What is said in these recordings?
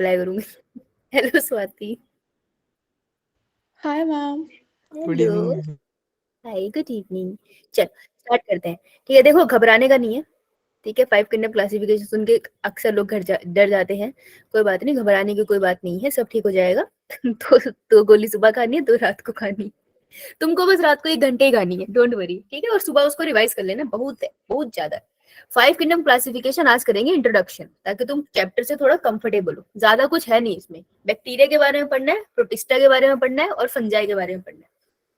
Apply करूंगी। Hello Swati. Hi ma'am. Good hello. Evening. Hi good evening. चल start करते हैं। ठीक है, देखो घबराने का नहीं है। ठीक है, 5 किंडम क्लासिफिकेशन सुन के अक्सर लोग डर जाते हैं। कोई बात नहीं, घबराने की कोई बात नहीं है, सब ठीक हो जाएगा। तो गोली सुबह खानी है, 2 रात को खानी है। तुमको बस रात को 1 घंटे ही खानी है, डोंट वरी। ठीक है, और सुबह उसको रिवाइज कर लेना, बहुत है, बहुत ज्यादा। 5 किंगडम क्लासिफिकेशन आज करेंगे इंट्रोडक्शन, ताकि तुम चैप्टर से थोड़ा कंफर्टेबल हो। ज्यादा कुछ है नहीं इसमें। बैक्टीरिया के बारे में पढ़ना है, प्रोटिस्टा के बारे में पढ़ना है और फंजाई के बारे में पढ़ना है।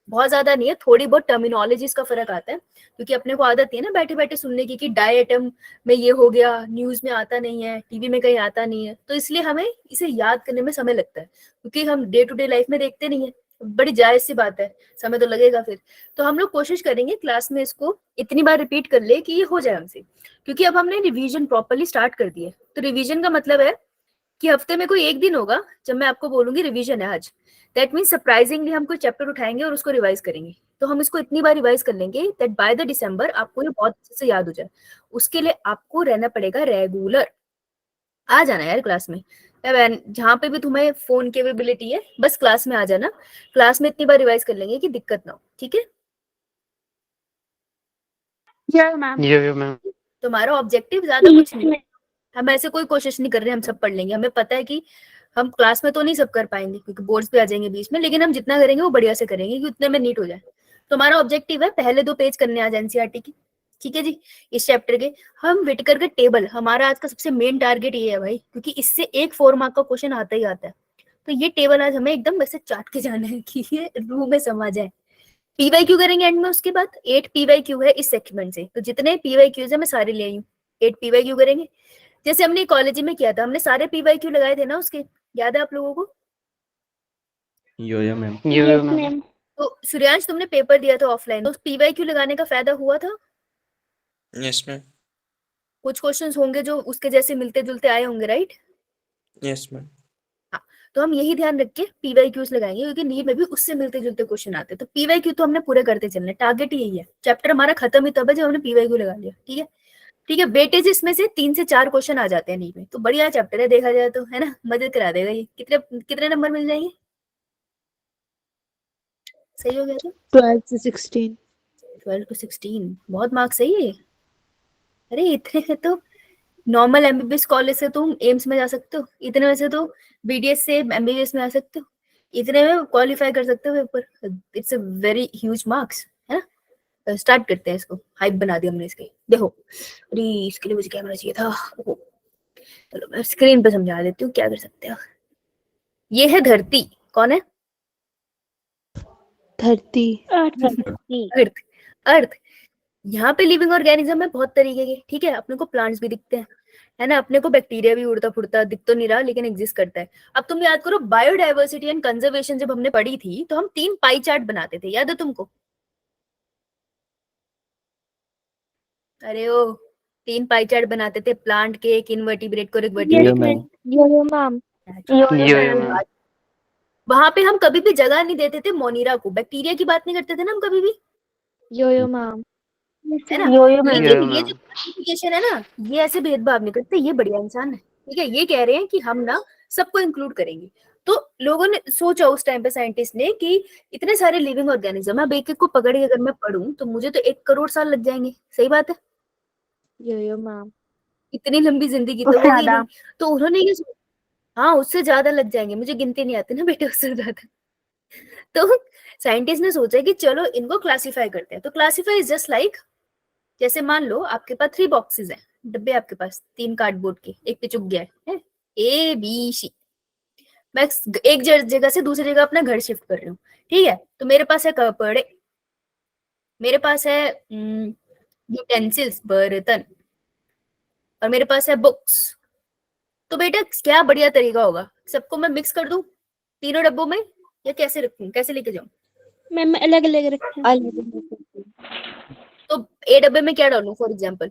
बहुत ज्यादा नहीं है, थोड़ी बहुत टर्मिनोलॉजीज का फर्क आता है, क्योंकि अपने को आदत है ना बैठे बैठे सुनने की कि डाई एटम में ये हो गया, न्यूज में आता नहीं है, टीवी में कहीं आता नहीं है, तो इसलिए हमें इसे याद करने में समय लगता है, क्योंकि हम डे टू डे लाइफ में देखते नहीं है। बड़ी जायज सी बात है, समय तो लगेगा फिर। तो हम लोग कोशिश करेंगे क्लास में इसको इतनी बार रिपीट कर ले कि ये हो जाए हमसे, क्योंकि अब हमने रिवीजन प्रॉपरली स्टार्ट कर दिया है। तो रिवीजन का मतलब है कि हफ्ते में कोई एक दिन होगा जब मैं आपको बोलूंगी रिवीजन है आज। दैट मीन सरप्राइजिंगली हम कोई चैप्टर उठाएंगे और उसको रिवाइज करेंगे। तो हम इसको इतनी बार रिवाइज कर लेंगे दैट बाय द दिसंबर आपको ये बहुत अच्छे से याद हो जाए। उसके लिए आपको रहना पड़ेगा रेगुलर। आ जाना यार क्लास में, जहाँ पे भी तुम्हें फोन की अवेलेबिलिटी है, बस क्लास में आ जाना। क्लास में इतनी बार रिवाइज कर लेंगे कि दिक्कत ना हो। ठीक है, मैम। तुम्हारा ऑब्जेक्टिव ज्यादा कुछ नहीं। हम ऐसे कोई कोशिश नहीं कर रहे हम सब पढ़ लेंगे। हमें पता है कि हम क्लास में तो नहीं सब कर पाएंगे, क्योंकि बोर्ड्स पे आ जाएंगे बीच में, लेकिन हम जितना करेंगे वो बढ़िया से करेंगे कि उतने में नीट हो जाए। तुम्हारा ऑब्जेक्टिव है पहले 2 पेज करने आज एनसीईआरटी की। ठीक है जी, इस चैप्टर के। हम विटकर के टेबल, हमारा आज का सबसे मेन टारगेट ये है भाई, क्योंकि इससे एक 4 मार्क का क्वेश्चन आता ही आता है। तो ये टेबल आज हमें एकदम वैसे चाट के जाना है कि ये रूह में समा जाए। पीवाईक्यू करेंगे एंड में। उसके बाद 8 पीवाईक्यू है इस सेगमेंट से, तो जितने पीवाईक्यू है मैं सारे ले आई हूँ। 8 पीवाईक्यू करेंगे, जैसे हमने कॉलेज में किया था। हमने सारे पीवाईक्यू लगाए थे ना उसके, याद है आप लोगों को? यो मैम। तो सूर्यांश तुमने पेपर दिया था ऑफलाइन, तो पीवाईक्यू लगाने का फायदा हुआ था? Yes ma'am. कुछ क्वेश्चंस होंगे जो उसके जैसे मिलते जुलते आए होंगे, राइट? Yes ma'am. हाँ, तो हम यही ध्यान रख के पीवाईक्यूज लगाएंगे, क्योंकि नीट में भी उससे मिलते जुलते क्वेश्चन आते हैं। तो पीवाईक्यू तो हमने पूरे करते चलने, टारगेट यही है। चैप्टर हमारा खत्म ही तब है जब हमने पीवाईक्यू लगा लिया। ठीक है, ठीक है। वेटेज इसमें से 3 से 4 क्वेश्चन आ जाते हैं नीट में, तो बढ़िया चैप्टर है देखा जाए तो, है ना? मदद करा देगा ये। कितने कितने नंबर मिल जाएंगे? सही हो गया था 12 से 16। 12 to 16 बहुत मार्क्स सही है। अरे इतने है तो नॉर्मल एमबीबीएस कॉलेज से तुम एम्स में जा सकते हो, इतने में से तो बीडीएस से एमबीबीएस में आ सकते हो, इतने में क्वालिफाई कर सकते हो paper. It's a very huge marks, है ना? स्टार्ट करते हैं इसको। हाइप बना दी हमने इसके, देखो। अरे इसके लिए मुझे कैमरा चाहिए था। चलो मैं स्क्रीन पे समझा देती हूँ क्या कर सकते हो। ये है धरती। कौन है? धरती। अर्थ। अर्थ। यहाँ पे लिविंग ऑर्गेनिज्म है बहुत तरीके के। ठीक है, अपने को प्लांट्स भी दिखते हैं, है ना? अपने को बैक्टीरिया भी उड़ता फुड़ता दिख तो नहीं रहा, लेकिन एग्जिस्ट करता है। अब तुम याद करो, बायोडायवर्सिटी एंड कंजर्वेशन जब हमने पढ़ी थी, तो हम 3 पाई चार्ट बनाते थे, याद है तुमको? अरे ओ, 3 पाई चार्ट बनाते थे प्लांट के, एक इनवर्टिब्रेट को, एक वर्टिब्रेट। वहां पे हम कभी भी जगह नहीं देते थे मोनीरा को, बैक्टीरिया की बात नहीं करते थे ना हम कभी भी, है ना? लेकिन ये जो क्लासिफिकेशन है ना, ये ऐसे भेदभाव नहीं करते, ये बढ़िया इंसान है। ठीक है, ये कह रहे हैं कि हम ना सबको इंक्लूड करेंगे। तो लोगों ने सोचा उस टाइम पे, साइंटिस्ट ने, कि इतने सारे लिविंग ऑर्गेनिज्म है, अब एक एक को पकड़ के अगर मैं पढ़ूं तो मुझे तो 1 करोड़ साल लग जाएंगे। सही बात है? इतनी लंबी जिंदगी तो होगी नहीं। तो उन्होंने ये हाँ, उससे ज्यादा लग जाएंगे, मुझे गिनती नहीं आती ना बेटे, उससे ज्यादा। तो साइंटिस्ट ने सोचा कि चलो इनको क्लासिफाई करते हैं। तो क्लासिफाई इज जस्ट लाइक, जैसे मान लो आपके पास 3 बॉक्सेस हैं, डब्बे आपके पास 3 कार्डबोर्ड के, एक पे चुक गया है ए बी सी। मैं एक जगह से दूसरी जगह अपना घर शिफ्ट कर रही हूँ। ठीक है, तो मेरे पास है कपड़े, मेरे पास है यूटेंसिल्स बर्तन, और मेरे पास है बुक्स। तो बेटा क्या बढ़िया तरीका होगा, सबको मैं मिक्स कर दूं तीनों डब्बों में, या कैसे रखूं, कैसे लेके जाऊं? मैम अलग अलग रखें। तो ए डब्बे में क्या डालूं? For example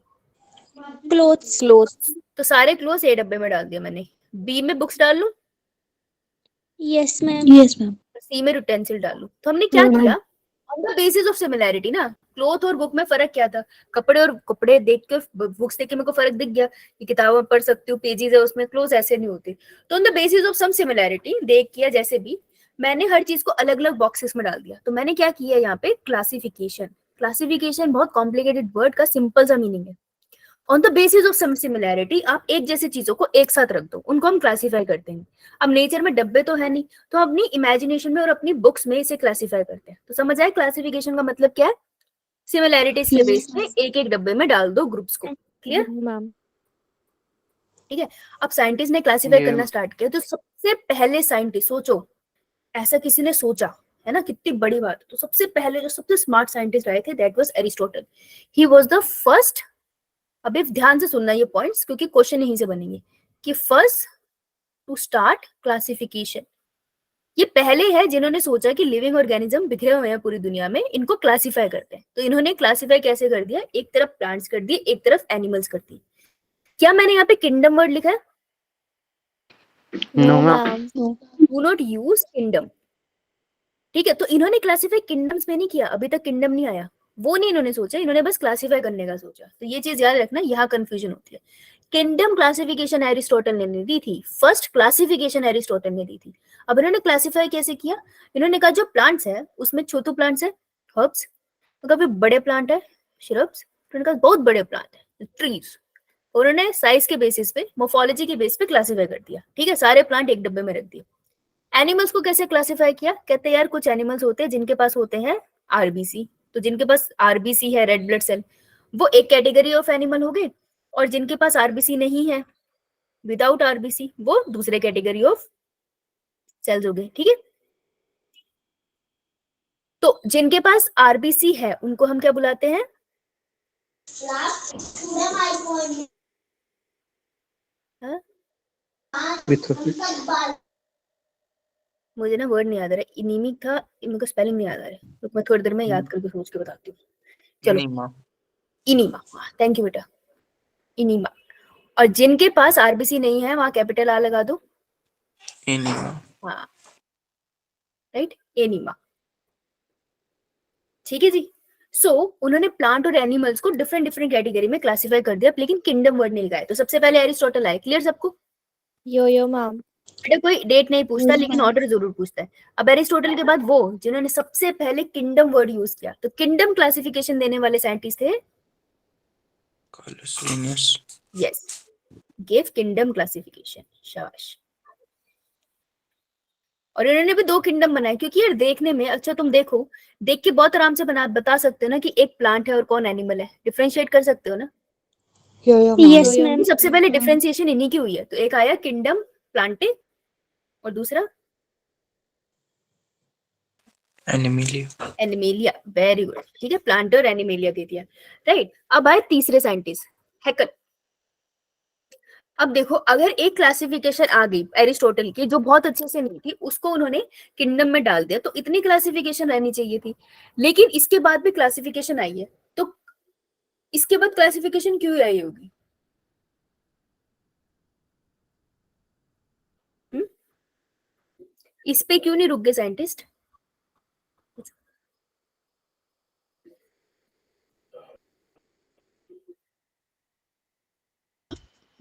clothes. तो सारे क्लोथ्स ए डब्बे में डाल दिया मैंने। बी में बुक्स डाल लूं, यस मैम। सी में यूटेंसिल डाल लूं। तो हमने क्या किया, on the basis of similarity ना, क्लोथ और बुक में फर्क क्या था? कपड़े और कपड़े देख के, बुक्स देख के मेरे को फर्क दिख गया कि किताबें पढ़ सकती हूँ, पेजेस है उसमें, क्लोथ ऐसे नहीं होते। तो on the basis of some similarity, देख किया जैसे भी, मैंने हर चीज को अलग अलग बॉक्सेस में डाल दिया। तो मैंने क्या किया यहाँ पे, क्लासिफिकेशन। क्लासिफिकेशन बहुत कॉम्प्लिकेटेड वर्ड का सिंपल सा मीनिंग है। On the basis of some similarity, आप एक जैसी चीजों को एक साथ रख दो, उनको हम क्लासीफाई करते हैं। अब नेचर में डब्बे तो है नहीं, तो हम अपनी इमेजिनेशन में और अपनी बुक्स में इसे क्लासीफाई करते हैं। तो समझ आए क्लासिफिकेशन का मतलब क्या है? सिमिलैरिटीज के बेस पे एक एक डब्बे में डाल दो ग्रुप्स को। क्लियर? मैम। ठीक है। अब साइंटिस्ट ने क्लासीफाई ये करना स्टार्ट किया, तो सबसे पहले साइंटिस्ट, सोचो ऐसा किसी ने सोचा है ना, कितनी बड़ी बात। तो सबसे पहले जो सबसे स्मार्ट साइंटिस्ट आए थे, that was Aristotle. He was the first. अभी ध्यान से सुनना ये पॉइंट्स, क्योंकि क्वेश्चन यहीं से बनेंगे, कि फर्स्ट टू स्टार्ट क्लासिफिकेशन। ये पहले है जिन्होंने सोचा कि लिविंग ऑर्गेनिज्म बिखरे हुए हैं पूरी दुनिया में, इनको क्लासिफाई करते हैं। तो इन्होंने क्लासिफाई कैसे कर दिया, एक तरफ प्लांट्स कर दिए, एक तरफ एनिमल्स कर दिए। क्या मैंने यहाँ पे किंगडम वर्ड लिखा है? No no ma'am. Ma'am. Do not use kingdom. ठीक है, तो इन्होंने क्लासिफाई किंगडम्स में नहीं किया, अभी तक किंगडम नहीं आया, वो नहीं इन्होंने सोचा, इन्होंने बस क्लासिफाई करने का सोचा। तो ये चीज याद रखना, यहाँ कंफ्यूजन होती है। किंगडम क्लासिफिकेशन एरिस्टोटल ने नहीं दी थी, फर्स्ट क्लासिफिकेशन एरिस्टोटल ने दी थी। अब इन्होंने क्लासिफाई कैसे किया? इन्होंने कहा जो प्लांट्स है उसमें छोटू प्लांट्स है, हर्ब्स, कभी बड़े प्लांट है, श्रब्स, उन्होंने कहा बहुत बड़े प्लांट है, ट्रीज। उन्होंने साइज के बेसिस पे, मोर्फोलॉजी के बेस पे क्लासिफाई कर दिया। ठीक है, सारे प्लांट एक डब्बे में रख दिए। एनिमल्स को कैसे क्लासिफाई किया? कहते हैं यार कुछ एनिमल्स होते हैं जिनके पास होते हैं आरबीसी, तो जिनके पास आरबीसी है, रेड ब्लड सेल, वो एक कैटेगरी ऑफ एनिमल हो गए, और जिनके पास आरबीसी नहीं है, विदाउट आरबीसी, वो दूसरे कैटेगरी ऑफ सेल्स हो गए। ठीक है, तो जिनके पास आरबीसी है उनको हम क्या बुलाते हैं? हाँ? मुझे ना वर्ड नहीं याद आ रहा, इनिमिक था, इनको स्पेलिंग नहीं याद आ रहा, तो मैं थोड़ी देर में याद करके सोच के बताती हूँ। चलो, Enema. इनिमा, थैंक यू बेटा, इनिमा। और जिनके पास आरबीसी नहीं है, वहां कैपिटल आ लगा दो। Enema. हाँ, राइट, एनिमा। ठीक है जी। सो उन्होंने प्लांट और एनिमल्स को डिफरेंट डिफरेंट कैटेगरी में क्लासिफाई कर दिया, लेकिन किंगडम वर्ड नहीं लगाया। तो सबसे पहले एरिस्टोटल आए। क्लियर सबको? यो मैम। बेटा कोई डेट नहीं पूछता, लेकिन ऑर्डर जरूर पूछता है। अब एरिस्टोटल के बाद वो जिन्होंने सबसे पहले किंगडम वर्ड यूज किया, तो किंगडम क्लासिफिकेशन देने वाले साइंटिस्ट थे, Carlos Linnaeus. Yes, give kingdom classification, शाबाश। और इन्होंने भी दो किंगडम बनाए, क्योंकि यार देखने में, अच्छा तुम देखो, देख के बहुत आराम से बता सकते हो ना कि एक प्लांट है और कौन एनिमल है, डिफरेंशिएट कर सकते हो ना। Yes ma'am. सबसे पहले डिफरेंशिएशन इन्हीं की हुई है। तो एक आया किंगडम प्लांटे, और दूसरा Animalia. एनिमेलिया। वेरी गुड, ठीक है, प्लांट और एनिमेलिया दे दिया, राइट। अब आए तीसरे साइंटिस्ट, हैकल। अब देखो, अगर एक क्लासिफिकेशन आ गई एरिस्टोटल की जो बहुत अच्छे से नहीं थी, उसको उन्होंने किंगडम में डाल दिया, तो इतनी क्लासिफिकेशन रहनी चाहिए थी। लेकिन इसके बाद भी क्लासिफिकेशन आई है, तो इसके बाद क्लासिफिकेशन क्यों आई होगी? इस पे क्यों नहीं रुक गए साइंटिस्ट?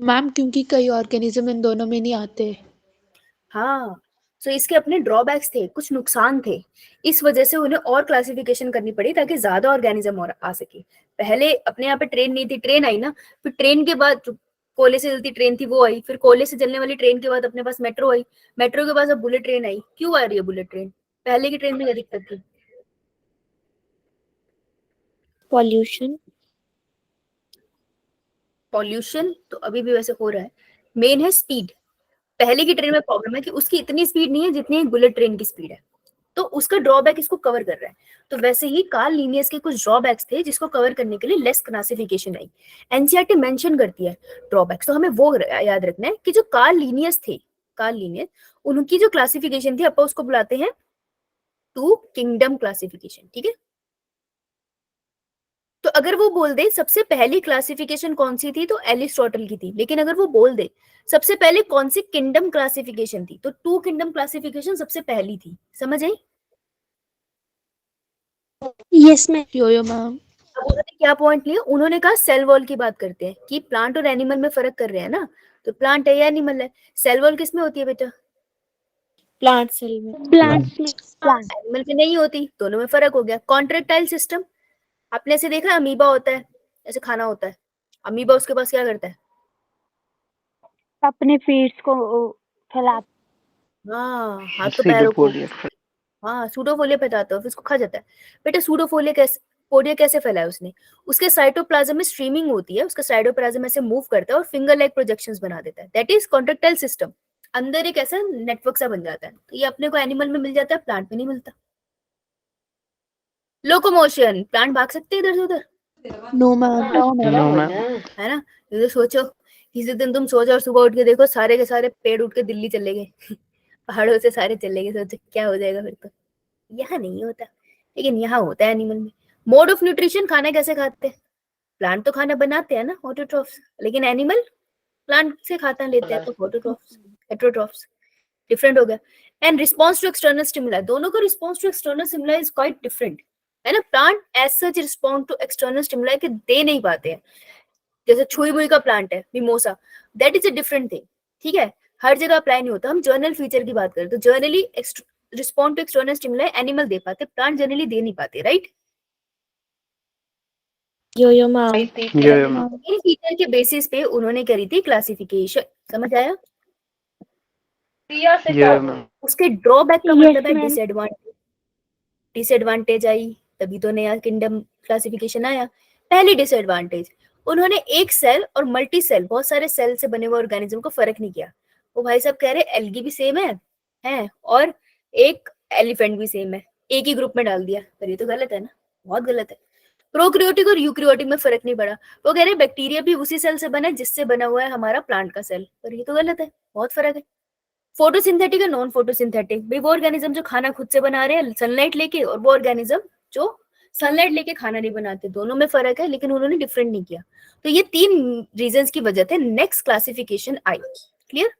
मैम क्योंकि कई ऑर्गेनिज्म इन दोनों में नहीं आते। हाँ, सो इसके अपने ड्रॉबैक्स थे, कुछ नुकसान थे, इस वजह से उन्हें और क्लासिफिकेशन करनी पड़ी ताकि ज्यादा ऑर्गेनिज्म और आ सके। पहले अपने यहाँ पे ट्रेन नहीं थी, ट्रेन आई ना, फिर ट्रेन के बाद जो कोयले से चलती ट्रेन थी वो आई, फिर कोयले से चलने वाली ट्रेन के बाद अपने पास मेट्रो आई, मेट्रो के बाद अब बुलेट ट्रेन आई। क्यों आ रही है बुलेट ट्रेन? पहले की ट्रेन में क्या दिक्कत थी? पॉल्यूशन। पॉल्यूशन तो अभी भी वैसे हो रहा है, मेन है स्पीड। पहले की ट्रेन में प्रॉब्लम है कि उसकी इतनी स्पीड नहीं है जितनी एक बुलेट ट्रेन की स्पीड है, तो उसका ड्रॉबैक इसको कवर कर रहा है। तो वैसे ही कार्ल लीनियस के कुछ ड्रॉबैक्स थे जिसको कवर करने के लिए लेस क्लासिफिकेशन आई। एनसीईआरटी मेंशन करती है ड्रॉबैक्स, तो हमें वो याद रखना है कि जो कार्ल लीनियस थे, कार्ल लीनियस, उनकी जो क्लासिफिकेशन थी अपन उसको बुलाते हैं टू किंगडम क्लासिफिकेशन। ठीक है, तो अगर वो बोल दे सबसे पहली क्लासिफिकेशन कौन सी थी, तो एरिस्टोटल की थी, लेकिन अगर वो बोल दे सबसे पहले कौन सी किंगडम क्लासिफिकेशन थी, तो टू किंगडम क्लासिफिकेशन सबसे पहली थी। समझ आई? Yes, ma'am. Yo-yo, ma'am. अब उन्होंने क्या पॉइंट लिया, उन्होंने कहा सेल वॉल की बात करते हैं कि प्लांट और एनिमल में फर्क कर रहे हैं ना, तो प्लांट है या एनिमल है, सेल वॉल किस में होती है बेटा, Plant cell में. एनिमल में नहीं होती, दोनों में फर्क हो गया। कॉन्ट्रेक्टाइल सिस्टम, आपने ऐसे देखा अमीबा होता है, ऐसे खाना होता है, अमीबा उसके पास क्या करता है, अपने फीड्स को फैलाता हाँ हाथ तो पैरों को, हाँ सूडोफोलिया फैलाता है, फिर उसको खा जाता है। बेटा सूडोफोलिया कैसे, पोडिया कैसे फैलाया उसने, उसके साइटोप्लाज्म में स्ट्रीमिंग होती है, उसका साइटोप्लाज्म ऐसे मूव करता है और फिंगर लाइक प्रोजेक्शंस बना देता है, दैट इज कॉन्ट्रेक्टाइल सिस्टम। अंदर एक ऐसा नेटवर्क सा बन जाता है, तो ये अपने को एनिमल में मिल जाता है, प्लांट में नहीं मिलता। लोकोमोशन, प्लांट भाग सकते हैं इधर से उधर, No, ma'am. No, ma'am. है ना। ये तो सोचो किसी दिन तुम सोचो और सुबह उठ के देखो सारे के सारे पेड़ उठ के दिल्ली चले गए पहाड़ों से सारे चले गए, सोचो क्या हो जाएगा फिर तो। यहाँ नहीं होता, लेकिन यहाँ होता है एनिमल में। मोड ऑफ न्यूट्रिशन, खाना कैसे खाते हैं, प्लांट तो खाना बनाते हैं ना ऑटोट्रॉफ्स, लेकिन एनिमल प्लांट से खाता लेते हैं तो ऑटोट्रॉफ्स हेटेरोट्रॉफ्स, डिफरेंट हो गया। And response to external stimuli, दोनों का response to external stimuli is quite different, है ना। Plant as such respond to external stimuli के दे नहीं पाते हैं, जैसे छुई मुई का प्लांट है mimosa, that is a different thing, ठीक है, हर जगह अप्लाई नहीं होता। हम जर्नल फीचर की बात करें तो generally respond to external stimuli animal दे पाते, प्लांट जनरली दे नहीं पाते, right. Yo-yo, ma'am. Yo-yo, ma'am. इन फीचर के बेसिस पे उन्होंने करी थी क्लासिफिकेशन, समझ आया। Yo-yo, ma'am. उसके ड्रॉबैक का Yes, मतलब है ma'am. डिसएडवांटेज, डिसएडवांटेज आई तभी तो नया किंगडम क्लासिफिकेशन आया। पहली डिसएडवांटेज, उन्होंने एक सेल और मल्टी सेल, बहुत सारे सेल से बने हुए ऑर्गेनिज्म को फर्क नहीं किया। वो भाई साहब कह रहे एल्गी भी सेम है और एक एलिफेंट भी सेम है, एक ही ग्रुप में डाल दिया, पर ये तो गलत है ना, बहुत गलत है। प्रोक्रियोटिक और यूक्रियोटिक में फर्क नहीं पड़ा, वो कह रहे बैक्टीरिया भी उसी सेल से बना है जिससे बना हुआ है हमारा प्लांट का सेल, पर ये तो गलत है, बहुत फर्क है। फोटोसिंथेटिक और नॉन फोटोसिंथेटिक, भाई वो ऑर्गेनिज्म जो खाना खुद से बना रहे हैं सनलाइट लेके, और वो ऑर्गेनिज्म जो सनलाइट लेके खाना नहीं बनाते, दोनों में फर्क है, लेकिन उन्होंने डिफरेंट नहीं किया। तो ये 3 रीजंस की वजह से नेक्स्ट क्लासिफिकेशन आई, clear.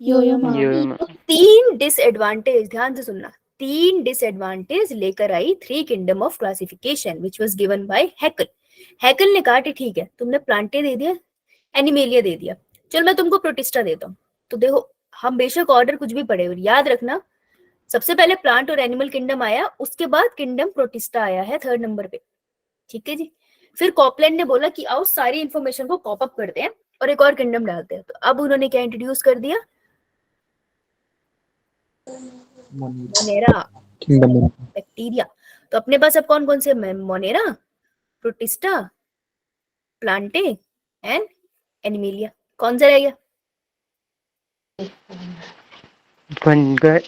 Yo-yo, ma'am. Yo-yo, ma'am. 3 disadvantage, ध्यान से सुनना, 3 डिसएडवांटेज लेकर आई 3 kingdom of classification which was given by Haeckel. Haeckel ने कहा कि ठीक है तुमने प्लांटे दे दिया, एनिमेलिया दे दिया, चल मैं तुमको प्रोटिस्टा देता हूँ। तो देखो हम बेशक ऑर्डर कुछ भी पढ़े, याद रखना सबसे पहले प्लांट और एनिमल किंगडम आया, उसके बाद किंगडम प्रोटिस्टा आया है 3rd नंबर पे, ठीक है जी। फिर कॉपलैंड ने बोला कि आओ सारी इंफॉर्मेशन को कॉप अप करते हैं और एक और किंगडम डालते हैं, तो अब उन्होंने क्या इंट्रोड्यूस कर दिया, मोनेरा, बैक्टीरिया। तो अपने पास अब कौन कौन से, Monera, Protista, Plantae and Animalia. कौन सा रह गया, Fungi.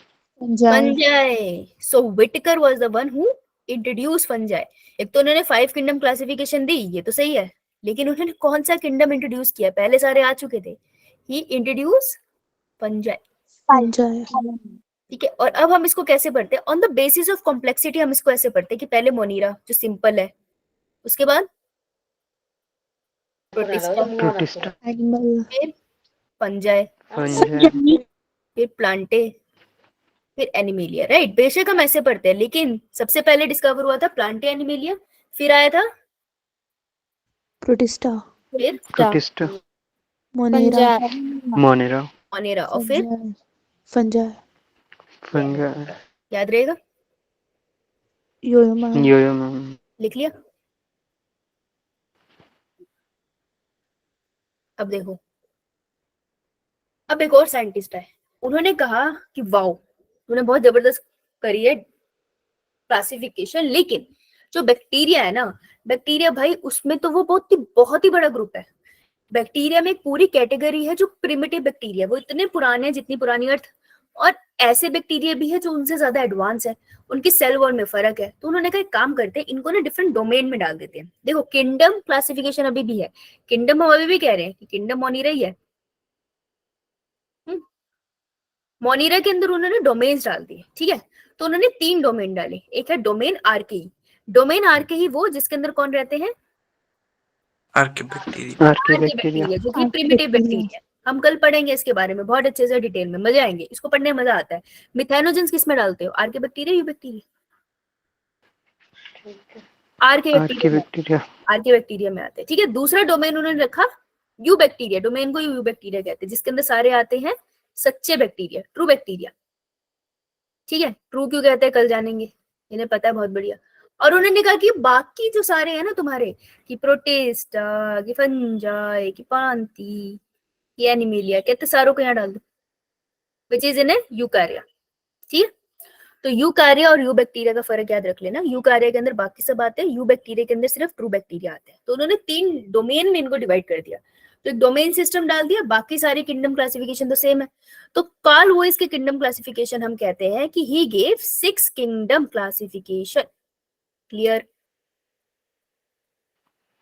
Fungi. So Whittaker was the one who introduce fungi. एक तो उन्होंने 5 किंगडम क्लासिफिकेशन दी, ये तो सही है, लेकिन उन्होंने कौन सा किंगडम इंट्रोड्यूस किया, पहले सारे आ चुके थे, ही इंट्रोड्यूस फंजाई, Fungi. ठीक है। और अब हम इसको कैसे पढ़ते हैं, on the basis of complexity हम इसको ऐसे पढ़ते हैं कि पहले मोनीरा जो सिंपल है, उसके बाद प्रोटिस्टा, Protista. Animal. फिर फंजाई, Fungi. फिर प्लांटे, फिर एनिमेलिया, राइट। बेशक हम ऐसे पढ़ते हैं, लेकिन सबसे पहले डिस्कवर हुआ था प्लांटे एनिमेलिया, फिर आया था Protista. फिर Protista. Monera. Monera. मोनेरा, और फिर Fungi. Fungi. याद रहेगा, Yo-yo, ma'am. Yo-yo, ma'am. लिख लिया। अब देखो, अब एक और साइंटिस्ट है, उन्होंने कहा कि वाओ उन्होंने बहुत जबरदस्त करी है क्लासिफिकेशन, लेकिन जो बैक्टीरिया है ना, बैक्टीरिया भाई उसमें तो वो बहुत ही बड़ा ग्रुप है। बैक्टीरिया में एक पूरी कैटेगरी है जो प्रिमिटिव बैक्टीरिया, वो इतने पुराने हैं जितनी पुरानी अर्थ, और ऐसे बैक्टीरिया भी है जो उनसे ज्यादा एडवांस है, उनकी सेल वॉल में फर्क है। तो उन्होंने कहा एक काम करते हैं, इनको ना डिफरेंट डोमेन में डाल देते हैं। देखो किंगडम क्लासिफिकेशन अभी भी है, किंगडम हम अभी भी कह रहे हैं कि किंगडम मोनीरा ही है, मोनीरा के अंदर उन्होंने डोमेन्स डाल दिए, ठीक है। तो उन्होंने 3 डोमेन डाले, एक है डोमेन आर्के, डोमेन आर्के ही वो जिसके अंदर कौन रहते हैं, आर्किबैक्टीरिया। Archaebacteria. जो कि प्रिमिटिव बैक्टीरिया। हम कल पढ़ेंगे इसके बारे में बहुत अच्छे से डिटेल में, मजे आएंगे, इसको पढ़ने में मजा आता है। मिथेनोजेंस किस में डालते हो, आर्के बैक्टीरिया, यू बैक्टीरिया, आर के आर्की बैक्टीरिया। बैक्टीरिया में आते हैं। ठीक है, दूसरा डोमेन उन्होंने रखा यू बैक्टीरिया, डोमेन को यू बैक्टीरिया कहते हैं, जिसके अंदर सारे आते हैं सच्चे बैक्टीरिया, ट्रू बैक्टीरिया। ठीक है, ट्रू क्यों कहते हैं कल जानेंगे, इन्हें पता है, बहुत बढ़िया। और उन्होंने कहा कि बाकी जो सारे हैं ना तुम्हारे, कि प्रोटेस्टा, कि फंजाई, कि पांती, कि एनिमिलिया, कहते सारों को यहाँ डाल दो, विच इज इन ए यूकार्या। ठीक है, तो यूकार्या और यू बैक्टीरिया का फर्क याद रख लेना। यूकार्या के अंदर बाकी सब आते हैं, यू बैक्टीरिया के अंदर सिर्फ ट्रू बैक्टीरिया आते हैं। तो उन्होंने 3 डोमेन में इनको डिवाइड कर दिया, तो एक डोमेन सिस्टम डाल दिया, बाकी सारी किंगडम क्लासिफिकेशन तो सेम है। तो कार्ल वोइस के किंगडम क्लासिफिकेशन हम कहते हैं कि he gave 6 kingdom classification. Clear?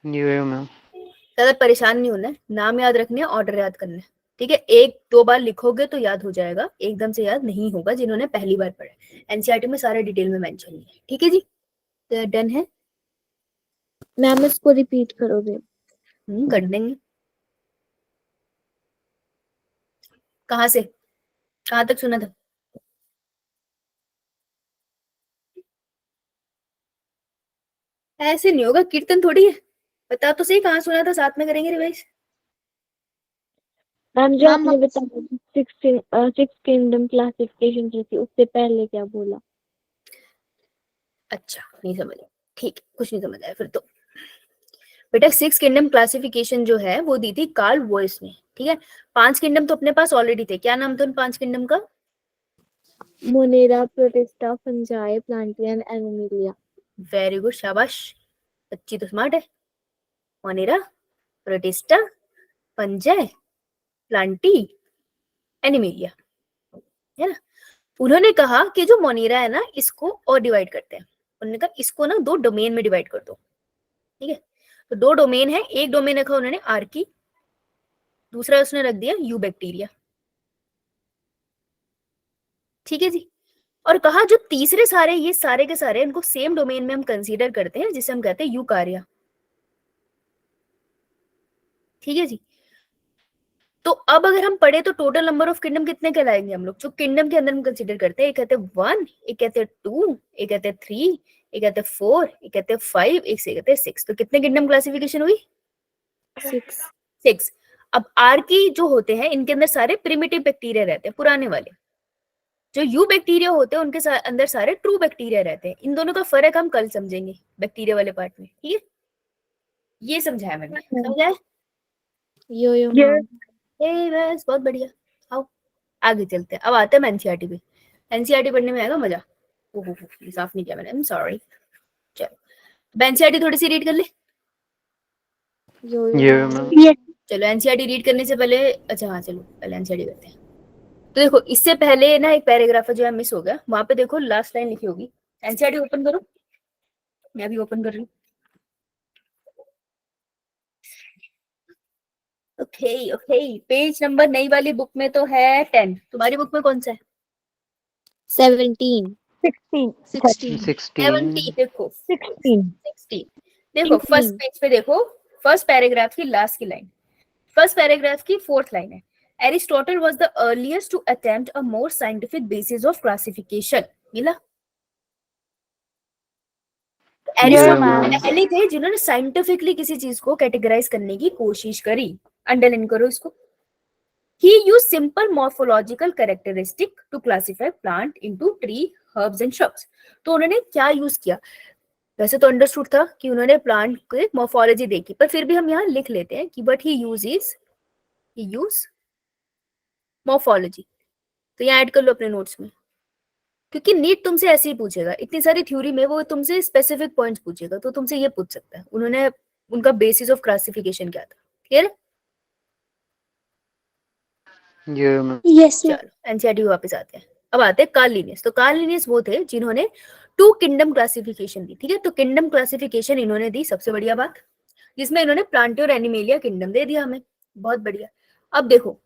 ये मैम। ज्यादा परेशान नहीं होना है, नाम याद रखने, ऑर्डर याद करना है। ठीक है, 1-2 बार लिखोगे तो याद हो जाएगा, एकदम से याद नहीं होगा जिन्होंने पहली बार पढ़ा। एनसीईआरटी में सारा डिटेल में मेंशन है। ठीक है जी, तो डन है मैम इसको रिपीट करोगे? कर देंगे। कहाँ से कहाँ तक सुना था? ऐसे नहीं होगा, कीर्तन थोड़ी है। बता तो सही कहाँ सुना था, साथ में करेंगे रिवाइज। मैम जो आपने बताया 6 किंगडम क्लासिफिकेशन थी, उससे पहले क्या बोला? अच्छा, नहीं समझा, ठीक है, कुछ नहीं समझ आया फिर तो। बेटा 6 किंगडम क्लासिफिकेशन जो है वो दी थी कार्ल वोइस ने। ठीक है, 5 किंगडम तो अपने पास ऑलरेडी थे। क्या नाम था उन 5 किंगडम का? Monera, Protista, Fungi, Plantae and Animalia. Very good, शाबाश, बच्ची तो स्मार्ट है। Monera, Protista, Fungi, Plantae, Animalia, है ना। उन्होंने कहा कि जो मोनेरा है ना, इसको और डिवाइड करते हैं। उन्होंने कहा इसको ना 2 डोमेन में डिवाइड कर दो। ठीक है, तो 2 डोमेन है, एक डोमेन रखा उन्होंने आर्की, दूसरा उसने रख दिया यू बैक्टीरिया। ठीक है जी, और कहा जो तीसरे सारे, ये सारे के सारे इनको सेम डोमेन में हम कंसीडर करते हैं, जिसे हम कहते हैं यूकार्या। ठीक है जी, तो अब अगर हम पढ़े तो टोटल नंबर ऑफ किंगडम कितने कहलाएंगे हम लोग, जो किंगडम के अंदर हम कंसीडर करते हैं? एक कहते हैं 1, एक कहते हैं 2, एक कहते हैं 3, एक कहते हैं 4, एक कहते हैं 5, एक से कहते हैं 6। तो कितने किंगडम क्लासिफिकेशन हुई? 6। अब आर्की जो होते हैं, इनके अंदर सारे प्रिमिटिव बैक्टीरिया रहते हैं, पुराने वाले। जो यू बैक्टीरिया होते हैं, उनके अंदर सारे ट्रू बैक्टीरिया रहते हैं। इन दोनों का फर्क हम कल समझेंगे बैक्टीरिया वाले पार्ट में। ठीक है, ये समझाया मैंने, समझाया? यो बस बहुत बढ़िया। आओ आगे चलते हैं, अब आते हैं एनसीईआरटी पे। एनसीईआरटी पढ़ने में आएगा मजा। ओहो, साफ नहीं किया मैंने, आई एम सॉरी। चलो एनसीईआरटी थोड़ी सी रीड कर ले। ये मैम। चलो एनसीईआरटी रीड करने से पहले, अच्छा हाँ चलो पहले एनसीईआरटी करते हैं। तो देखो इससे पहले ना एक पैराग्राफ जो है मिस हो गया, वहां पे देखो लास्ट लाइन लिखी होगी। एनसीईआरटी ओपन करो, मैं भी ओपन कर रही हूँ। ओके ओके, पेज नंबर नई वाली बुक में तो है 10, तुम्हारी बुक में कौन सा है? 17 16 17। देखो 16 देखो फर्स्ट पेज पे देखो, फर्स्ट पैराग्राफ की लास्ट की लाइन, फर्स्ट पैराग्राफ की 4th लाइन है। Aristotle was the earliest to attempt a more scientific basis of classification. मिला? एरिस्टोटल पहले थे जिन्होंने साइंटिफिकली किसी चीज को कैटेगराइज करने की कोशिश करी। अंडरलाइन करो इसको। He used simple morphological characteristic to classify plant into tree, herbs and shrubs. तो उन्होंने क्या यूज किया? वैसे तो अंडरस्टूड था कि उन्होंने प्लांट को मॉर्फोलॉजी देखी, पर फिर भी हम यहाँ लिख लेते हैं कि बट ही यूज मॉर्फोलॉजी। तो यहाँ ऐड कर लो अपने नोट्स में, क्योंकि नीट तुमसे ऐसे ही पूछेगा। इतनी सारी थ्योरी में वो तुमसे स्पेसिफिक पॉइंट्स पूछेगा, तो तुमसे ये पूछ सकता है उन्होंने उनका बेसिस ऑफ क्लासिफिकेशन क्या था। क्लियर है? यस चलो एनसीईआरटी वापस आते हैं। अब आते हैं कार्ल लिनियस। तो कार्ल लिनियस वो थे जिन्होंने 2 किंगडम क्लासिफिकेशन दी। ठीक है, तो किंगडम क्लासिफिकेशन इन्होंने दी, सबसे बढ़िया बात, जिसमें इन्होंने प्लांटी और एनिमेलिया किंगडम दे दिया हमें। बहुत बढ़िया। अब देखो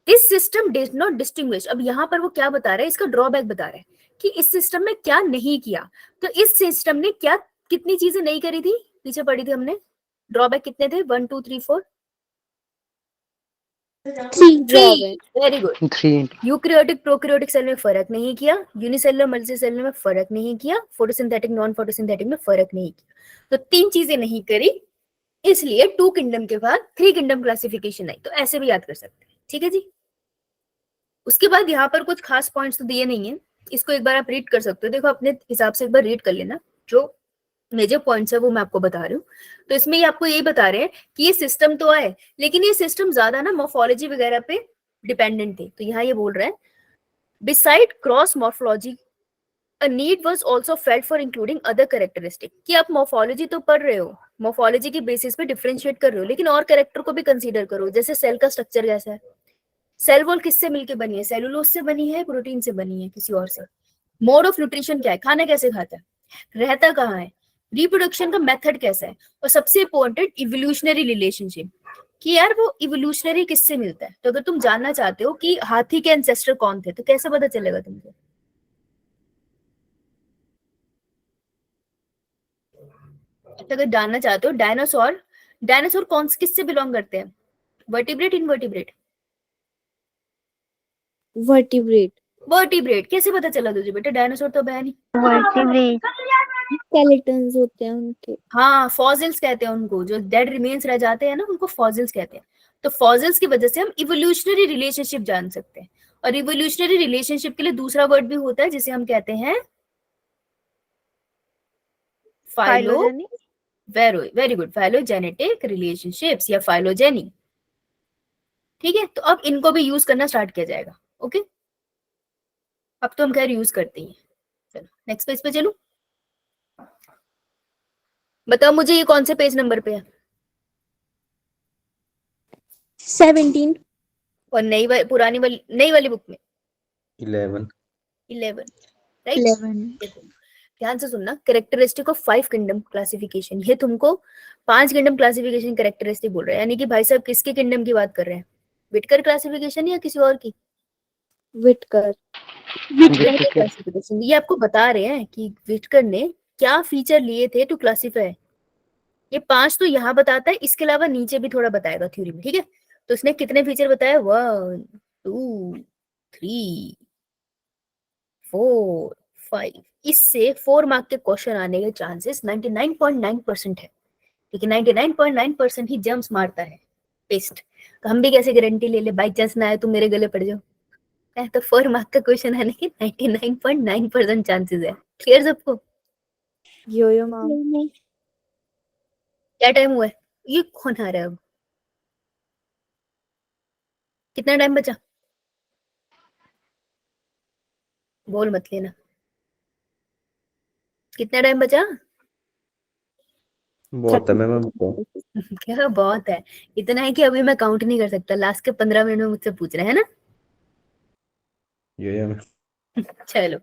this system did not distinguish. अब यहाँ पर वो क्या बता रहा है, इसका ड्रॉबैक बता रहा है कि इस सिस्टम में क्या नहीं किया। तो इस सिस्टम ने क्या कितनी चीजें नहीं करी थी, पीछे पढ़ी थी हमने। ड्रॉबैक कितने थे? 1 2 3 4 जॉब है। Very good. 3 eukaryotic prokaryotic cell में फर्क नहीं किया, यूनिसेलुलर मल्टीसेलुलर में फर्क नहीं किया, फोटोसिंथेटिक नॉन फोटोसिंथेटिक में फर्क नहीं किया। तो 3 चीजें नहीं करी, इसलिए 2 किंगडम के बाद 3 किंगडम क्लासिफिकेशन आई। तो ऐसे भी याद कर सकते हैं, ठीक है जी। उसके बाद यहाँ पर कुछ खास पॉइंट्स तो दिए नहीं है, इसको एक बार आप रीड कर सकते हो। देखो अपने हिसाब से एक बार रीड कर लेना, जो मेजर पॉइंट्स है वो मैं आपको बता रही हूँ। तो इसमें ये आपको यही बता रहे हैं कि ये सिस्टम तो है, लेकिन ये सिस्टम ज्यादा ना मॉर्फोलॉजी वगैरह पे डिपेंडेंट थे। तो यहाँ ये बोल रहे हैं beside cross morphology a need was also felt for including other characteristic, कि आप मॉर्फोलॉजी तो पढ़ रहे हो, मॉर्फोलॉजी की बेसिस पे डिफरेंशिएट कर रहे हो, लेकिन और कैरेक्टर को भी कंसीडर करो। जैसे सेल का स्ट्रक्चर कैसा है, सेल वॉल किससे मिलके बनी है, सेलुलोज से बनी है, प्रोटीन से बनी है, किसी और से। मोड ऑफ न्यूट्रिशन क्या है, खाना कैसे खाता है, रहता कहाँ है, रिप्रोडक्शन का मेथड कैसा है, और सबसे इंपॉर्टेंट इवोल्यूशनरी रिलेशनशिप, कि यार वो इवोल्यूशनरी किससे मिलता है। तो अगर तुम जानना चाहते हो कि हाथी के एंसेस्टर कौन थे, तो कैसे पता चलेगा तुमको। अगर जानना चाहते हो डायनासोर, डायनासोर कौन किससे बिलोंग करते हैं, वर्टिब्रेट इनवर्टिब्रेट, वर्टिब्रेट। वर्टिब्रेट। कैसे पता चला तुझे बेटा, डायनासोर तो है नहीं। वर्टिब्रेट स्केलेटन्स होते हैं उनके। हाँ फॉसिल्स कहते हैं उनको, जो डेड रिमेन्स रह जाते हैं ना उनको फॉसिल्स कहते हैं। तो फॉसिल्स की वजह से हम इवोल्यूशनरी रिलेशनशिप जान सकते हैं, और इवोल्यूशनरी रिलेशनशिप के लिए दूसरा वर्ड भी होता है जिसे हम कहते हैं फाइलो, वेरी गुड, फाइलोजेनेटिक रिलेशनशिप्स या फाइलोजेनी। ठीक है, तो अब इनको भी यूज करना स्टार्ट किया जाएगा। ओके, अब तो हम खैर यूज करते ही हैं। चलो नेक्स्ट पेज पे चलो। बताओ मुझे ये कौन से पेज नंबर पे है, 17। और पुरानी वाली नई वाली बुक में 11 राइट। 11 ध्यान से सुनना, कैरेक्टरिस्टिक ऑफ 5 किंगडम क्लासिफिकेशन, ये तुमको 5 किंगडम क्लासिफिकेशन कैरेक्टरिस्टिक बोल रहे हैं। यानी कि भाई साहब किसके किंगडम की बात कर रहे हैं, विटकर क्लासिफिकेशन या किसी और की, विटकर। क्लासिफिकेशन। ये आपको बता रहे हैं कि विटकर ने क्या फीचर लिए थे टू क्लासिफाई। ये 5 तो यहाँ बताता है, इसके अलावा नीचे भी थोड़ा बताएगा थ्योरी में। ठीक है, तो उसने कितने फीचर बताया, 1 2 3 4 5। इससे 4 मार्क के क्वेश्चन आने के चांसेस 99.9% है, क्योंकि 99.9% ही जम्स मारता है पेस्ट। तो हम भी कैसे गारंटी ले ले, बाई चांस ना आए तो मेरे गले पड़ जाओ। तो 4 मार्क का क्वेश्चन आने के 99.9% चांसेस है। क्लियर सबको। यो मैम। क्या टाइम हुआ है, ये कौन आ रहा है अब, कितना टाइम बचा, बोल मत लेना, कितना टाइम बचा। बहुत है मैम हमको। क्या बहुत है, इतना है कि अभी मैं काउंट नहीं कर सकता, लास्ट के 15 मिनट में मुझसे पूछ रहे हैं ना। ये चलो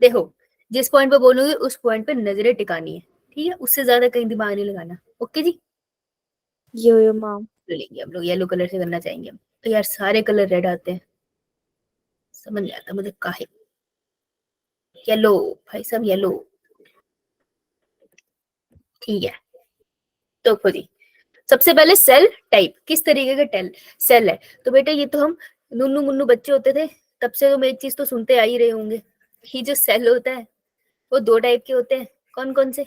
देखो, जिस पॉइंट पे बोलूंगी उस पॉइंट पे नजरें टिकानी है, ठीक है, उससे ज्यादा कहीं दिमाग नहीं लगाना। ओके जी, यो मैम। लेंगे हम लोग येलो कलर से करना चाहेंगे हम। तो यार सारे कलर रेड आते हैं, समझ नहीं आता मुझे काहे। येलो भाई साहब, येलो, ठीक है। तो खुद ही सबसे पहले सेल टाइप, किस तरीके के सेल है। तो बेटा ये तो हम नुन्नू मुन्नू बच्चे होते थे तब से तो एक चीज तो सुनते आ ही रहे होंगे, ये जो सेल होता है वो 2 टाइप के होते हैं। कौन कौन से,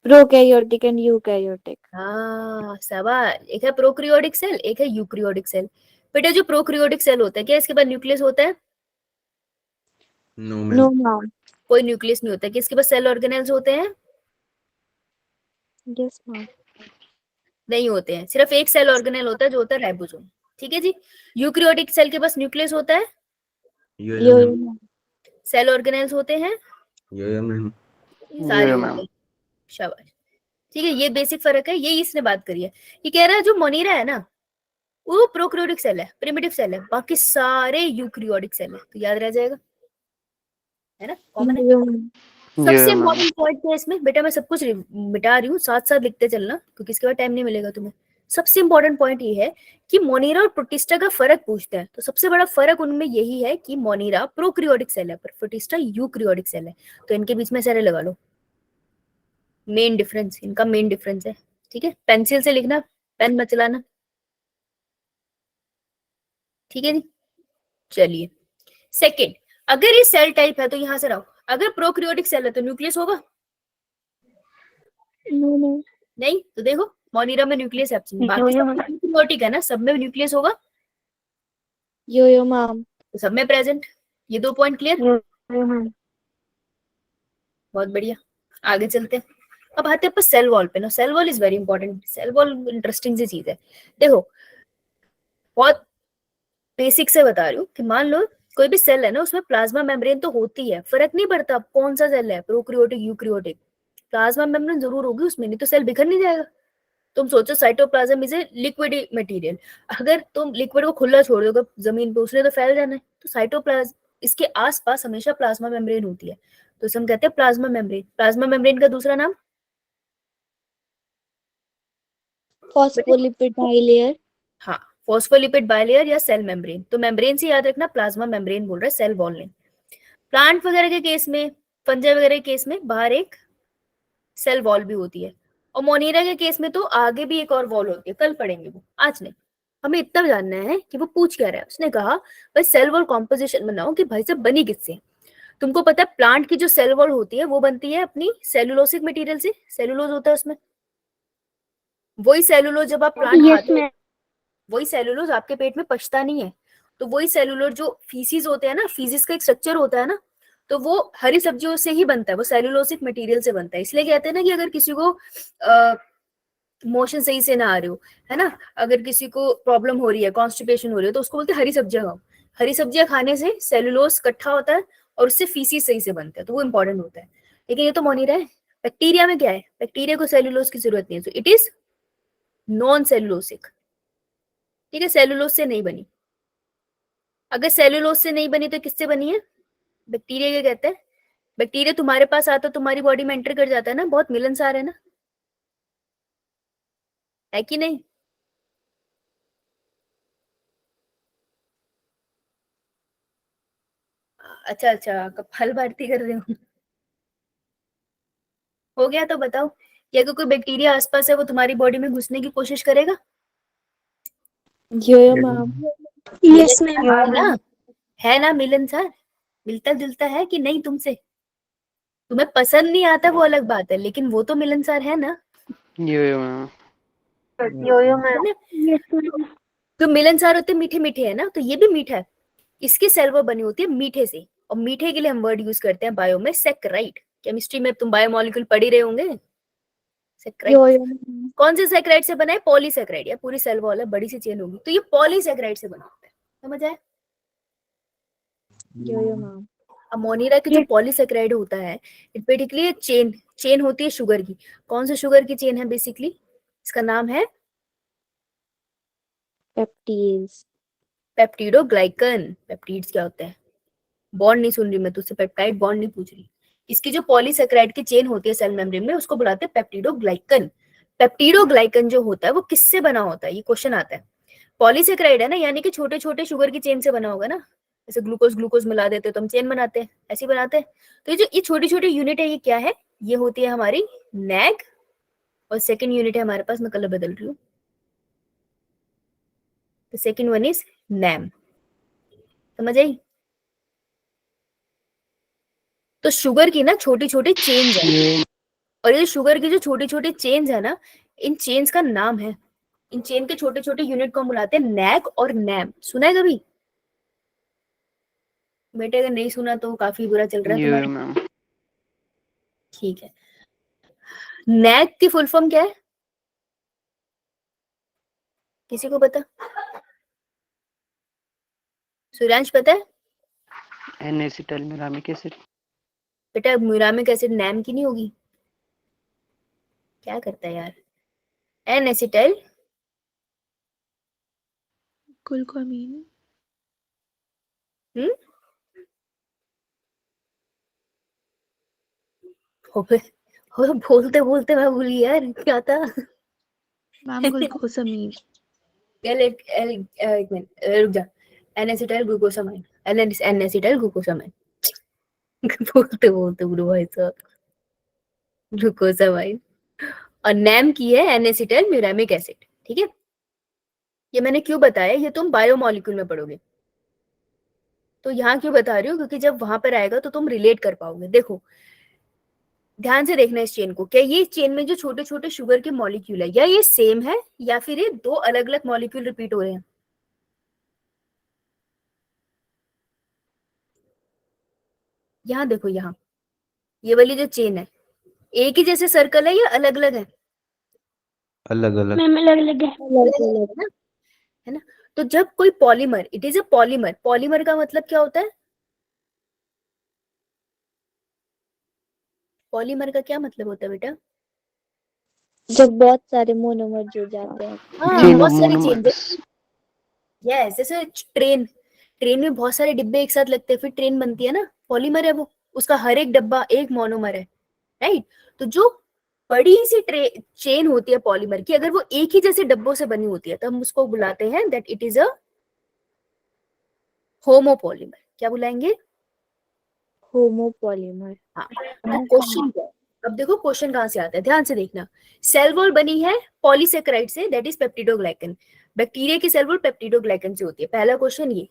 प्रोकैरियोटिक एंड यूकैरियोटिक। हाँ सवाल, एक है प्रोक्रियोटिक सेल, एक है यूक्रियोटिक सेल। बेटा जो प्रोक्रियोटिक सेल होता है, क्या इसके पास न्यूक्लियस होता है, नो नो मैम। मैम। कोई न्यूक्लियस नहीं होता। किसके पास सेल ऑर्गेनेल्स होते हैं, यस मैम। नहीं होते हैं, सिर्फ एक सेल ऑर्गेनेल होता है जो होता है राइबोसोम। ठीक है जी, यूक्रियोटिक सेल के पास न्यूक्लियस होता है, यो मैम। सेल ऑर्गेनेल्स होते हैं, ये मैम। सारे यो होते मैम। हैं। शाबाश, ठीक है, ये बेसिक फर्क है, यही इसने बात करी है। ये कह रहा है जो मोनीरा है ना वो प्रोक्रियोटिक सेल है, प्रिमिटिव सेल है, बाकी सारे यूक्रियोटिक सेल है। तो याद रह जाएगा, है ना, कॉमन है। Yo ma'am. सबसे यो मैम। इम्पोर्टेंट पॉइंट है इसमें, बेटा मैं सब कुछ मिटा रही हूँ, साथ साथ लिखते चलना क्योंकि इसके बाद टाइम नहीं मिलेगा तुम्हें। सबसे इंपॉर्टेंट पॉइंट ये है कि मोनीरा और प्रोटिस्टा का फर्क पूछते हैं। तो सबसे बड़ा फर्क उनमें यही है कि मोनीरा प्रोक्रियोटिक सेल है पर प्रोटिस्टा यूक्रियोटिक सेल है। तो इनके बीच में सारे लगा लो, मेन डिफरेंस, इनका मेन डिफरेंस है। ठीक है, पेंसिल से लिखना, पेन मत चलाना। ठीक है जी, चलिए। सेकेंड, अगर ये सेल टाइप है तो यहां से रहो, अगर प्रोक्रियोटिक सेल है तो न्यूक्लियस होगा? नो नो नहीं, तो देखो मोनिरा में न्यूक्लियस एब्सेंट, बाकी सब प्रोक्रियोटिक है ना, सब में न्यूक्लियस होगा, यो मैम तो सब में प्रेजेंट। ये 2 पॉइंट क्लियर? यो मैम बहुत बढ़िया, आगे चलते हैं। अब आते हैं सेल वॉल पे ना। Cell wall is very important. Cell wall interesting सी चीज है। देखो बहुत बेसिक से बता रही हूँ कि मान लो कोई भी सेल है ना, उसमें प्लाज्मा मेम्ब्रेन तो होती है, फर्क नहीं पड़ता कौन सा सेल है, प्रोक्रियोटिक यूक्रियोटिक, प्लाज्मा मेम्ब्रेन जरूर होगी उसमें, नहीं तो सेल बिखर नहीं जाएगा। तुम सोचो cytoplasm is a liquid material, अगर तुम लिक्विड को खुला छोड़ दोगे जमीन पे, उसने तो फैल जाना है। तो साइटोप्लाज्म, इसके आसपास हमेशा प्लाज्मा मेम्ब्रेन होती है, तो इसे हम कहते हैं प्लाज्मा मेम्ब्रेन। प्लाज्मा मेम्ब्रेन का दूसरा नाम फॉस्फोलिपिड बाइलेयर हाँ, फॉस्फोलिपिड बाइलेयर या सेल मेम्ब्रेन। तो मेम्ब्रेन से याद रखना, प्लाज्मा मेम्ब्रेन बोल रहा है, सेल वॉल नहीं। प्लांट वगैरह के केस में, फंजाई वगैरह के केस में बाहर एक सेल वॉल भी होती है, और मोनीरा के केस में तो आगे भी एक और वॉल होती है, कल पढ़ेंगे वो, आज नहीं। हमें इतना जानना है कि वो पूछ क्या रहा है। उसने कहा भाई सेल वॉल कॉम्पोजिशन बनाओ कि भाई साहब बनी किससे। तुमको पता है प्लांट की जो सेल वॉल होती है वो बनती है अपनी सेलुलोसिक मटेरियल से, सेलुलोज होता है उसमें। वही सेलुलोज जब आप प्लांट खाते हो, वही सेलुलोज आपके पेट में पचता नहीं है, तो वही सेलुलोज जो फीसिस होते हैं ना, फीसिस का एक स्ट्रक्चर होता है ना, तो वो हरी सब्जियों से ही बनता है, वो सेलुलोसिक मटेरियल से बनता है। इसलिए कहते हैं ना कि अगर किसी को मोशन सही से ना आ रहे हो, है ना, अगर किसी को प्रॉब्लम हो रही है, कॉन्स्टिपेशन हो रही है, तो उसको बोलते हैं हरी सब्जियां खाओ। हरी सब्जियां खाने से सेलुलोज इकट्ठा होता है और उससे फीसिस सही से बनता है, तो वो इंपॉर्टेंट होता है। लेकिन ये तो मोनीरा है। बैक्टीरिया में क्या है, बैक्टीरिया को सेलुलोज की जरूरत नहीं है, so it is non cellulosic. ठीक है, सेलुलोज से नहीं बनी। अगर सेलुलोज से नहीं बनी तो किससे बनी है? बैक्टीरिया क्या कहते हैं? बैक्टीरिया तुम्हारे पास आता, तुम्हारी बॉडी में एंटर कर जाता है ना, बहुत मिलनसार है ना, है कि नहीं? अच्छा अच्छा, कपाल भारती कर रहे हो? हो गया तो बताओ कि अगर कोई बैक्टीरिया आसपास है वो तुम्हारी बॉडी में घुसने की कोशिश करेगा? यो मैम यस मैम। है ना मिलनसार, मिलता जुलता है कि नहीं तुमसे? तुम्हें पसंद नहीं आता वो अलग बात है, लेकिन वो तो मिलनसार है ना। यो मैम। यो है मैम ना? तो मिलनसार होते मीठे मीठे है ना, तो ये भी मीठा है। इसकी सेल वो बनी होती है मीठे से, और मीठे के लिए हम वर्ड यूज करते हैं बायो में सैकराइड। केमिस्ट्री में तुम बायोमोलिक्यूल पढ़ ही रहे होंगे। सैकराइड यो कौन से सैकराइड से बना है? पॉलीसैकराइड। या पूरी सेल वॉल है, बड़ी सी चेन होगी, तो ये पॉलीसैकराइड से बना होता है। समझ आया? यो मैम अमोनिरा की जो पॉलीसैकराइड होता है, इट बेसिकली चेन होती है शुगर की। कौन सी शुगर की चेन है बेसिकली? इसका नाम है पेप्टीज पेप्टिडोग्लाइकन। पेप्टिड्स क्या होता है? बॉन्ड नहीं सुन रही मैं तुझसे, पेप्टाइड बॉन्ड नहीं पूछ रही। इसकी जो पॉलीसैकराइड की चेन होती है सेल मेम्ब्रेन में, उसको बुलाते हैं पेप्टिडोग्लाइकन। पेप्टिडोग्लाइकन जो होता है वो किससे बना होता है, ये क्वेश्चन आता है। पॉलीसैकराइड है ना, यानी कि छोटे छोटे शुगर की चेन से बना होगा ना, जैसे ग्लूकोज ग्लूकोज मिला देते तो हम चेन बनाते हैं, ऐसे बनाते हैं। तो ये जो ये छोटी छोटी यूनिट है, ये क्या है? ये होती है हमारी नैग, और सेकेंड यूनिट है हमारे पास, मैं कलर बदल रही हूँ, तो सेकेंड वन इज नैम। समझ आई? तो शुगर की ना छोटी छोटी चेन्स है, और ये शुगर की जो छोटी छोटी चेन्स है ना, इन चेन्स का नाम है, इन चेन के छोटे छोटे यूनिट को हम बुलाते हैं नैग और नैम। सुना है कभी? बेटे अगर नहीं सुना तो काफी बुरा चल रहा है यो तुम्हारा। मैम। ठीक है, नैग की फुल फॉर्म क्या है? किसी को पता? सूर्यांश पता है? N-acetyl-muramic acid। बेटा म्यूरामिक एसिड नैम की नहीं होगी? क्या करता है यार? N acetyl glucosamine. बोलते बोलते मैं भूली यार क्या था। Ma'am glucosamine. एक मिनट रुक जा। N acetyl glucosamine, N acetyl glucosamine. बोलते बोलते बुरा भाई साहब, ग्लूकोसामाइन। और नैम की है एन एसिटाइल म्यूरामिक एसिड। ठीक है, ये मैंने क्यों बताया, ये तुम बायोमोलिक्यूल में पढ़ोगे, तो यहाँ क्यों बता रही हूँ, क्योंकि जब वहां पर आएगा तो तुम रिलेट कर पाओगे। देखो ध्यान से देखना इस चेन को, क्या ये चेन में जो छोटे छोटे शुगर के मॉलिक्यूल है, या ये सेम है या फिर ये दो अलग अलग मॉलिक्यूल रिपीट हो रहे हैं। यहाँ देखो, यहाँ ये वाली जो चेन है, एक ही जैसे सर्कल है या अलग अलग है? अलग अलग मैम अलग अलग है। है ना, है ना। तो जब कोई polymer, it is a polymer, polymer का मतलब क्या होता है? पॉलीमर का क्या मतलब होता है बेटा? जब बहुत सारे मोनोमर जुड़ जाते हैं। हाँ, चेन ऑफ बहुत सारी चेन, मोनोमर्स। यस, जैसे ट्रेन, ट्रेन में बहुत सारे डिब्बे एक साथ लगते हैं फिर ट्रेन बनती है ना, पॉलीमर है वो, उसका हर एक डब्बा एक मोनोमर है, राइट। तो जो बड़ी सी चेन होती है पॉलीमर की, अगर वो एक ही जैसे डब्बों से बनी होती है तो हम उसको बुलाते हैं that it is a homopolymer. क्या बुलाएंगे? होमोपॉलीमर। हाँ। तो क्वेश्चन क्या है, अब देखो क्वेश्चन कहाँ से आता है, ध्यान से देखना। सेल वॉल बनी है पॉलीसेकेराइड से, दैट इज पेप्टिडोग्लाइकन। बैक्टीरिया की सेल वॉल पेप्टिडोग्लाइकन से होती है। पहला क्वेश्चन ये,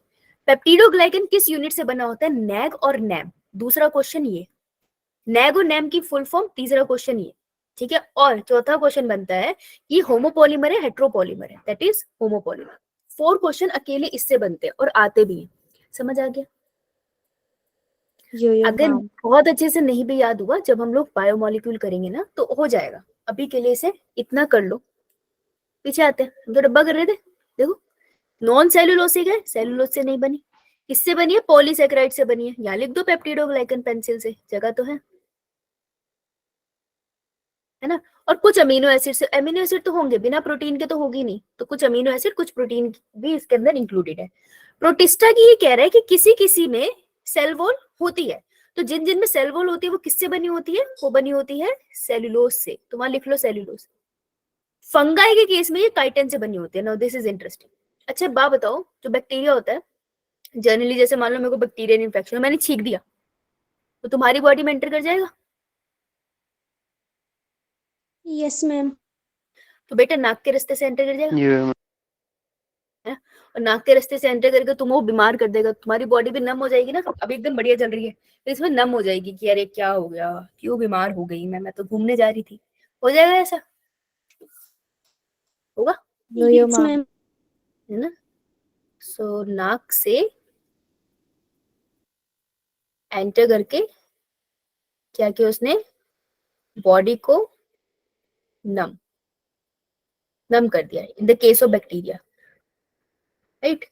पेप्टिडोग्लाइकन किस यूनिट से बना होता है, नैग और नैम। दूसरा क्वेश्चन ये, नैग और नैम की फुल फॉर्म। तीसरा क्वेश्चन ये, ठीक है। और चौथा क्वेश्चन बनता है ये होमोपॉलीमर है हेट्रोपॉलीमर है, दैट इज होमोपॉलीमर। 4 क्वेश्चन अकेले इससे बनते हैं और आते भी हैं। समझ आ गया? यो अगर मैम। बहुत अच्छे से नहीं भी याद हुआ, जब हम लोग बायोमोलिक्यूल करेंगे ना तो हो जाएगा। अभी के लिए इसे इतना कर लो। पीछे आते हैं, हम तो डब्बा कर रहे थे। देखो, नॉन सेलुलोसिक है, सेलुलोज से नहीं बनी, किससे बनी है, पॉलीसेकेराइड से बनी है। यहाँ लिख दो पेप्टिडोग्लाइकन पेंसिल से, जगह तो है ना। और कुछ अमीनो एसिड से, अमीनो एसिड तो होंगे, बिना प्रोटीन के तो होगी नहीं, तो कुछ अमीनो एसिड कुछ प्रोटीन भी इसके अंदर इंक्लूडेड है। प्रोटिस्टा की ये कह रहा है कि किसी किसी में सेल वॉल होती है, तो जिन जिन में सेल वॉल होती है वो किससे बनी होती है, वो बनी होती है सेलुलोज से। तो वहां लिख लो सेलुलोज। फंगाई के केस में ये काइटिन से बनी होती है। Now this is interesting. अच्छा बात बताओ, जो बैक्टीरिया होता है जनरली, जैसे मान लो मेरे को बैक्टीरियल इन्फेक्शन, मैंने छींक दिया, तो तुम्हारी बॉडी में एंटर कर जाएगा? Yes ma'am. तो बेटा नाक के रास्ते से एंटर कर जाएगा, ये है? और नाक के रास्ते से एंटर करके तुम वो बीमार कर देगा, तुम्हारी बॉडी भी नम हो जाएगी ना। अभी एकदम बढ़िया चल रही है, तो इसमें नम हो जाएगी कि अरे क्या हो गया, क्यों बीमार हो गई मैं तो घूमने जा रही थी। हो जाएगा ऐसा? होगा, यो मैम। है ना। सो नाक से एंटर करके क्या किया उसने, बॉडी को नम नम कर दिया in the case of bacteria, right.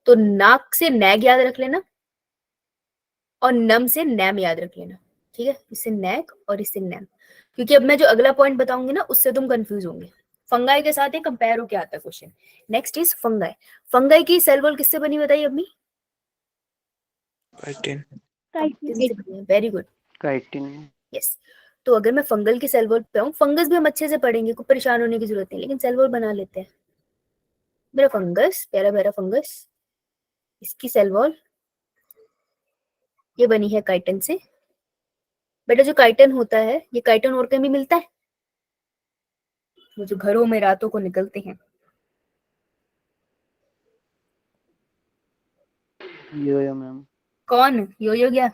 तो नाक से नैग याद रख लेना और नम से नैम याद रख लेना, ठीक है। इससे नैग और इससे नैम, क्योंकि अब मैं जो अगला पॉइंट बताऊंगी ना उससे तुम कंफ्यूज होंगे। फंगाई के साथ ये कंपेयर होके आता है question. Next is fungi. Fungi की सेल वॉल किससे बनी बताइए अपनी? Chitin. Very good, chitin. Yes. तो अगर मैं फंगल की सेल वॉल पे आऊँ, फंगस भी हम अच्छे से पढ़ेंगे, कोई परेशान होने की जरूरत नहीं, लेकिन सेल वॉल बना लेते हैं। मेरा फंगस, प्यारा प्यारा फंगस, इसकी सेल वॉल ये बनी है काइटिन से। बेटा जो काइटिन होता है, ये काइटिन और कहीं भी मिलता है? वो जो घरों में रातों को निकलते हैं, यो मैम। कौन यो गया?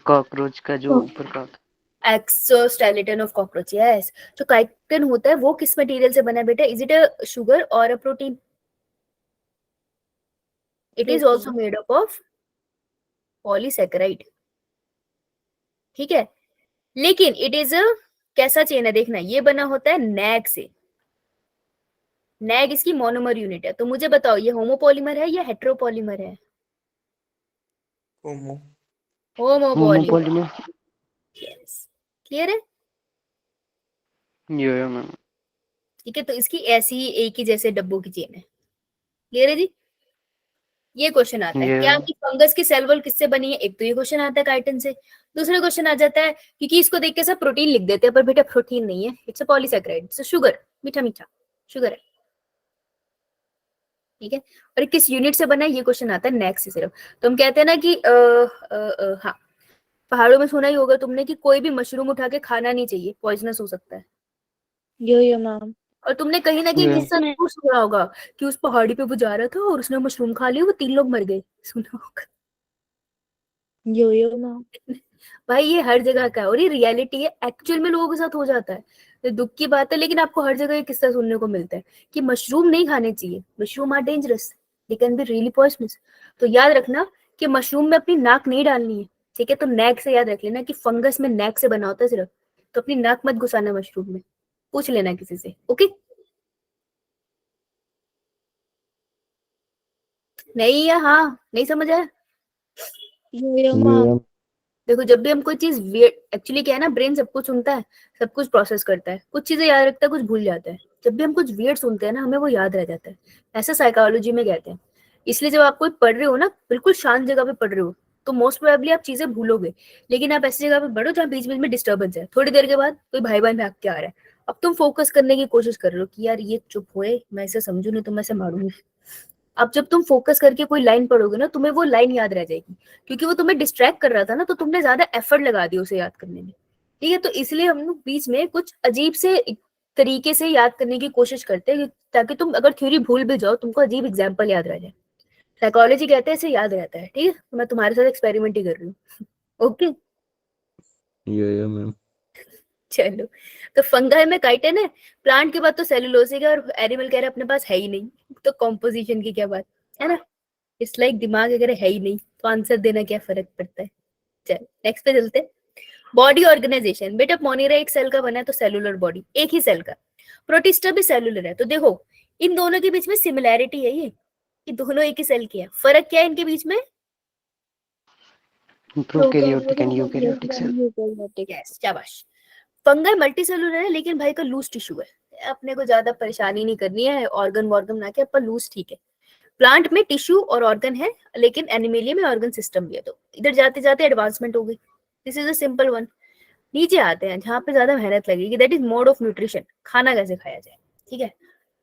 कॉकरोच का जो ऊपर का होता एक्सोस्केलेटन ऑफ कॉकरोच, यस। जो काइटिन होता है वो किस मटेरियल से बना है बेटा? इज इट अ शुगर और a protein? It is also made up of polysaccharide, ठीक है। लेकिन इट इज अ कैसा चेन है देखना, ये बना होता है नैग से। नैग इसकी मोनोमर यूनिट है। तो मुझे बताओ ये होमोपॉलीमर है या हेट्रोपॉलीमर है? Homo. है। Homopolymer, homopolymer. यस। क्लियर है? Yo ma'am. ठीक है, तो इसकी ऐसी ही एक ही जैसे डब्बों की चेन है। क्लियर है जी? ये क्वेश्चन आता है ये क्या कि फंगस की सेल वॉल किससे बनी है, एक तो ये क्वेश्चन आता है काइटिन से। दूसरा क्वेश्चन आ जाता है, क्योंकि इसको देख के सब प्रोटीन लिख देते हैं, पर बेटा प्रोटीन नहीं है, it's a polysaccharide, it's a sugar, मीठा मीठा शुगर है, ठीक है। और किस यूनिट से बना है ये क्वेश्चन आता है नेक्स्ट से सिर्फ। तो हम कहते हैं ना कि हाँ, पहाड़ों में सुना ही होगा तुमने कि कोई भी मशरूम उठा के खाना नहीं चाहिए, पॉइजनस हो सकता है। Yo ma'am. और तुमने कहीं ना कहीं Yeah. किस्सा जरूर सुना होगा कि उस पहाड़ी पे वो जा रहा था और उसने मशरूम खा लिया, वो 3 लोग मर गए, सुना होगा। यो मैम। भाई ये हर जगह का है और ये रियलिटी है, एक्चुअल में लोगों के साथ हो जाता है। तो दुख की बात है, लेकिन आपको हर जगह ये किस्सा सुनने को मिलता है कि मशरूम नहीं खाने चाहिए, mushroom are dangerous, they can be really poisonous. तो याद रखना कि मशरूम में अपनी नाक नहीं डालनी है, ठीक है। तो नेक से याद रख लेना कि फंगस में नेक से बना होता है सिर्फ, तो अपनी नाक मत घुसाना मशरूम में, पूछ लेना किसी से, ओके। नहीं या हाँ, नहीं समझ आया? Yo ma'am. देखो जब भी हम कोई चीज एक्चुअली क्या है ना, ब्रेन सब कुछ सुनता है, सब कुछ प्रोसेस करता है, कुछ चीजें याद रखता है, कुछ भूल जाता है। जब भी हम कुछ वियर्ड सुनते हैं ना, हमें वो याद रह जाता है, ऐसा साइकोलॉजी में कहते हैं। इसलिए जब आप कोई पढ़ रहे हो ना, बिल्कुल शांत जगह पे पढ़ रहे हो, तो मोस्ट प्रोबेबली आप चीजें भूलोगे। लेकिन आप ऐसी जगह पे पढ़ो जहाँ बीच बीच में डिस्टर्बेंस है, थोड़ी देर के बाद कोई भाई बहन भाग के आ रहा है, अब तुम फोकस करने की कोशिश कर रहे हो कि यार ये चुप हुए, मैं इसे समझू नहीं तो मैं इसे मारूंगी। अब जब तुम फोकस करके कोई लाइन पढ़ोगे ना, तुम्हें वो लाइन याद रह जाएगी, क्योंकि वो तुम्हें डिस्ट्रैक्ट कर रहा था ना, तो तुमने ज्यादा एफर्ट लगा दिया उसे याद करने में, ठीक है। तो इसलिए हम लोग बीच में कुछ अजीब से तरीके से याद करने की कोशिश करते हैं, ताकि तुम अगर थ्योरी भूल भी जाओ, तुमको अजीब एग्जाम्पल याद रह जाए। साइकोलॉजी कहते हैं इसे याद रहता है, ठीक है। तो मैं तुम्हारे साथ एक्सपेरिमेंट ही कर रही हूँ, ओके। या मैम। चलो, तो फंगाई में काइटिन है, प्लांट के बाद तो सेलुलोसिक है, और एनिमल कह रहे अपने पास है ही नहीं, तो कॉम्पोजिशन की क्या बात है ना। इट्स लाइक दिमाग अगर है ही नहीं तो आंसर देना क्या फर्क पड़ता है। चल नेक्स्ट पे चलते हैं। बॉडी ऑर्गेनाइजेशन, बेटा मोनीरा एक सेल का बना है, तो सेलुलर बॉडी एक ही सेल का, प्रोटिस्टा भी सेलुलर है। तो देखो इन दोनों के बीच में सिमिलैरिटी है, ये कि दोनों एक ही सेल की है। फर्क क्या है इनके बीच में? Prokaryotic and eukaryotic cell. Yes, शाबाश। फंगाई मल्टी सेलुलर है, लेकिन भाई का लूज टिश्यू है, अपने को ज्यादा परेशानी नहीं करनी है, ऑर्गन वॉर्गन ना के, अपन लूज ठीक है। प्लांट में टिश्यू और ऑर्गन है, लेकिन एनिमेलिया में ऑर्गन सिस्टम भी है। तो इधर जाते जाते एडवांसमेंट हो गई, this is a simple one. नीचे आते हैं जहाँ पे ज्यादा मेहनत लगेगी, that is mode of nutrition, खाना कैसे खाया जाए, ठीक है।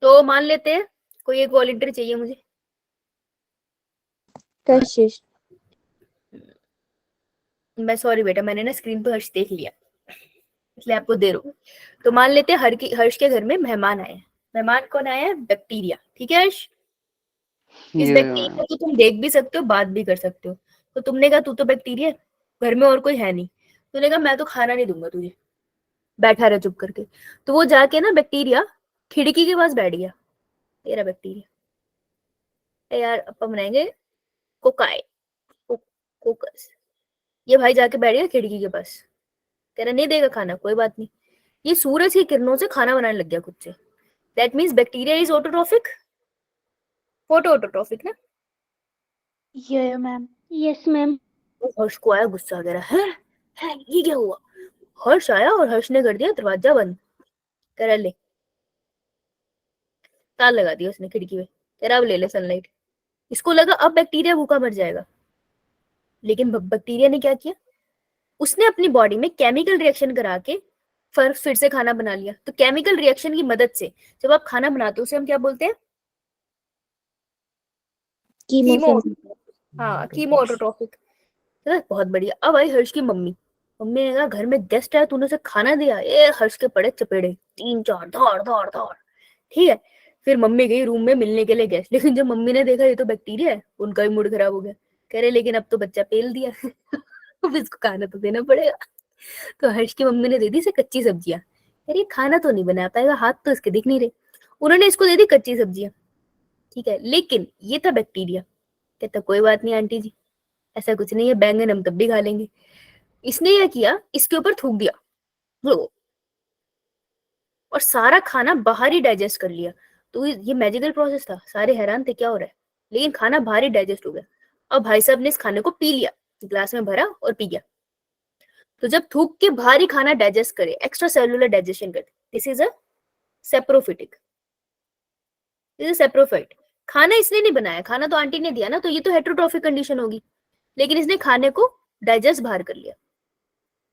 तो मान लेते हैं कोई एक वॉलंटियर चाहिए मुझे। कशिश। मैं सॉरी बेटा, मैंने ना स्क्रीन पर हर्ष देख लिया, इसलिए आपको दे रहा हूँ। तो मान लेते हैं हर्ष के घर में मेहमान आए हैं। मेहमान कौन आया है? बैक्टीरिया, ठीक है हर्ष। इस Yeah, बैक्टीरिया ma'am. को तुम देख भी सकते हो, बात भी कर सकते हो। तो तुमने कहा तू तो बैक्टीरिया, घर में और कोई है नहीं, तूने कहा मैं तो खाना नहीं दूंगा तुझे, बैठा रहे चुप करके। तो वो जाके ना बैक्टीरिया खिड़की के पास बैठ गया। तेरा बैक्टीरिया, यार अपन बनाएंगे कोकाई, कोकस। ये भाई जाके बैठ गया खिड़की के पास, कह रहा नहीं देगा खाना, कोई बात नहीं। ये सूरज की किरणों से खाना बनाने लग गया खुद से। That means bacteria is autotrophic, photo autotrophic ना। ये मैम। Yes ma'am. तो हर्ष को आया गुस्सा, कह रहा है ये क्या हुआ। हर्ष आया और हर्ष ने कर दिया दरवाजा बंद, कह रहा ले, तार लगा दिया उसने खिड़की में, कह रहा अब ले ले सनलाइट। इसको लगा अब बैक्टीरिया भूखा मर जाएगा, लेकिन बैक्टीरिया ने क्या किया, उसने अपनी बॉडी में केमिकल रिएक्शन करा के फिर से खाना बना लिया। तो केमिकल रिएक्शन की मदद से जब आप खाना बनाते हो, उसे हम क्या बोलते हैं? कीमो। हाँ, कीमो ऑटोट्रॉफिक। बहुत बढ़िया। अब आई हर्ष की मम्मी, मम्मी ने कहा घर में गेस्ट आया, तूने उसे खाना दिया। ये हर्ष के पड़े चपेड़े 3-4, दौड़ दौड़ दौड़, ठीक है। फिर मम्मी गई रूम में मिलने के लिए गेस्ट, लेकिन जब मम्मी ने देखा ये तो बैक्टीरिया है, उनका भी मूड खराब हो गया। कह रहे लेकिन अब तो बच्चा पेल दिया अब इसको खाना तो देना पड़ेगा। तो हर्ष की मम्मी ने दे दी इसे कच्ची सब्जियां। यार ये खाना तो नहीं बना पाएगा, हाथ तो इसके दिख नहीं रहे। उन्होंने इसको दे दी कच्ची सब्जियां, ठीक है, लेकिन ये था बैक्टीरिया। कहता कोई बात नहीं आंटी जी, ऐसा कुछ नहीं है, बैंगन हम तब भी खा लेंगे। इसने क्या किया, इसके ऊपर थूक दिया लो, और सारा खाना बाहर ही डाइजेस्ट कर लिया। तो ये मैजिकल प्रोसेस था, सारे हैरान थे क्या हो रहा है, लेकिन खाना बाहर ही डाइजेस्ट हो गया। अब भाई साहब ने इस खाने को पी लिया, ग्लास में भरा और पी गया। तो जब थूक के बाहर ही खाना डाइजेस्ट करे, एक्स्ट्रा सेलुलर डाइजेशन करे, this is a saprophytic, this is saprophyte. खाना इसने नहीं बनाया, खाना तो आंटी ने दिया ना, तो ये तो हेटेरोट्रॉफिक कंडीशन होगी, लेकिन इसने खाने को डाइजेस्ट बाहर कर लिया।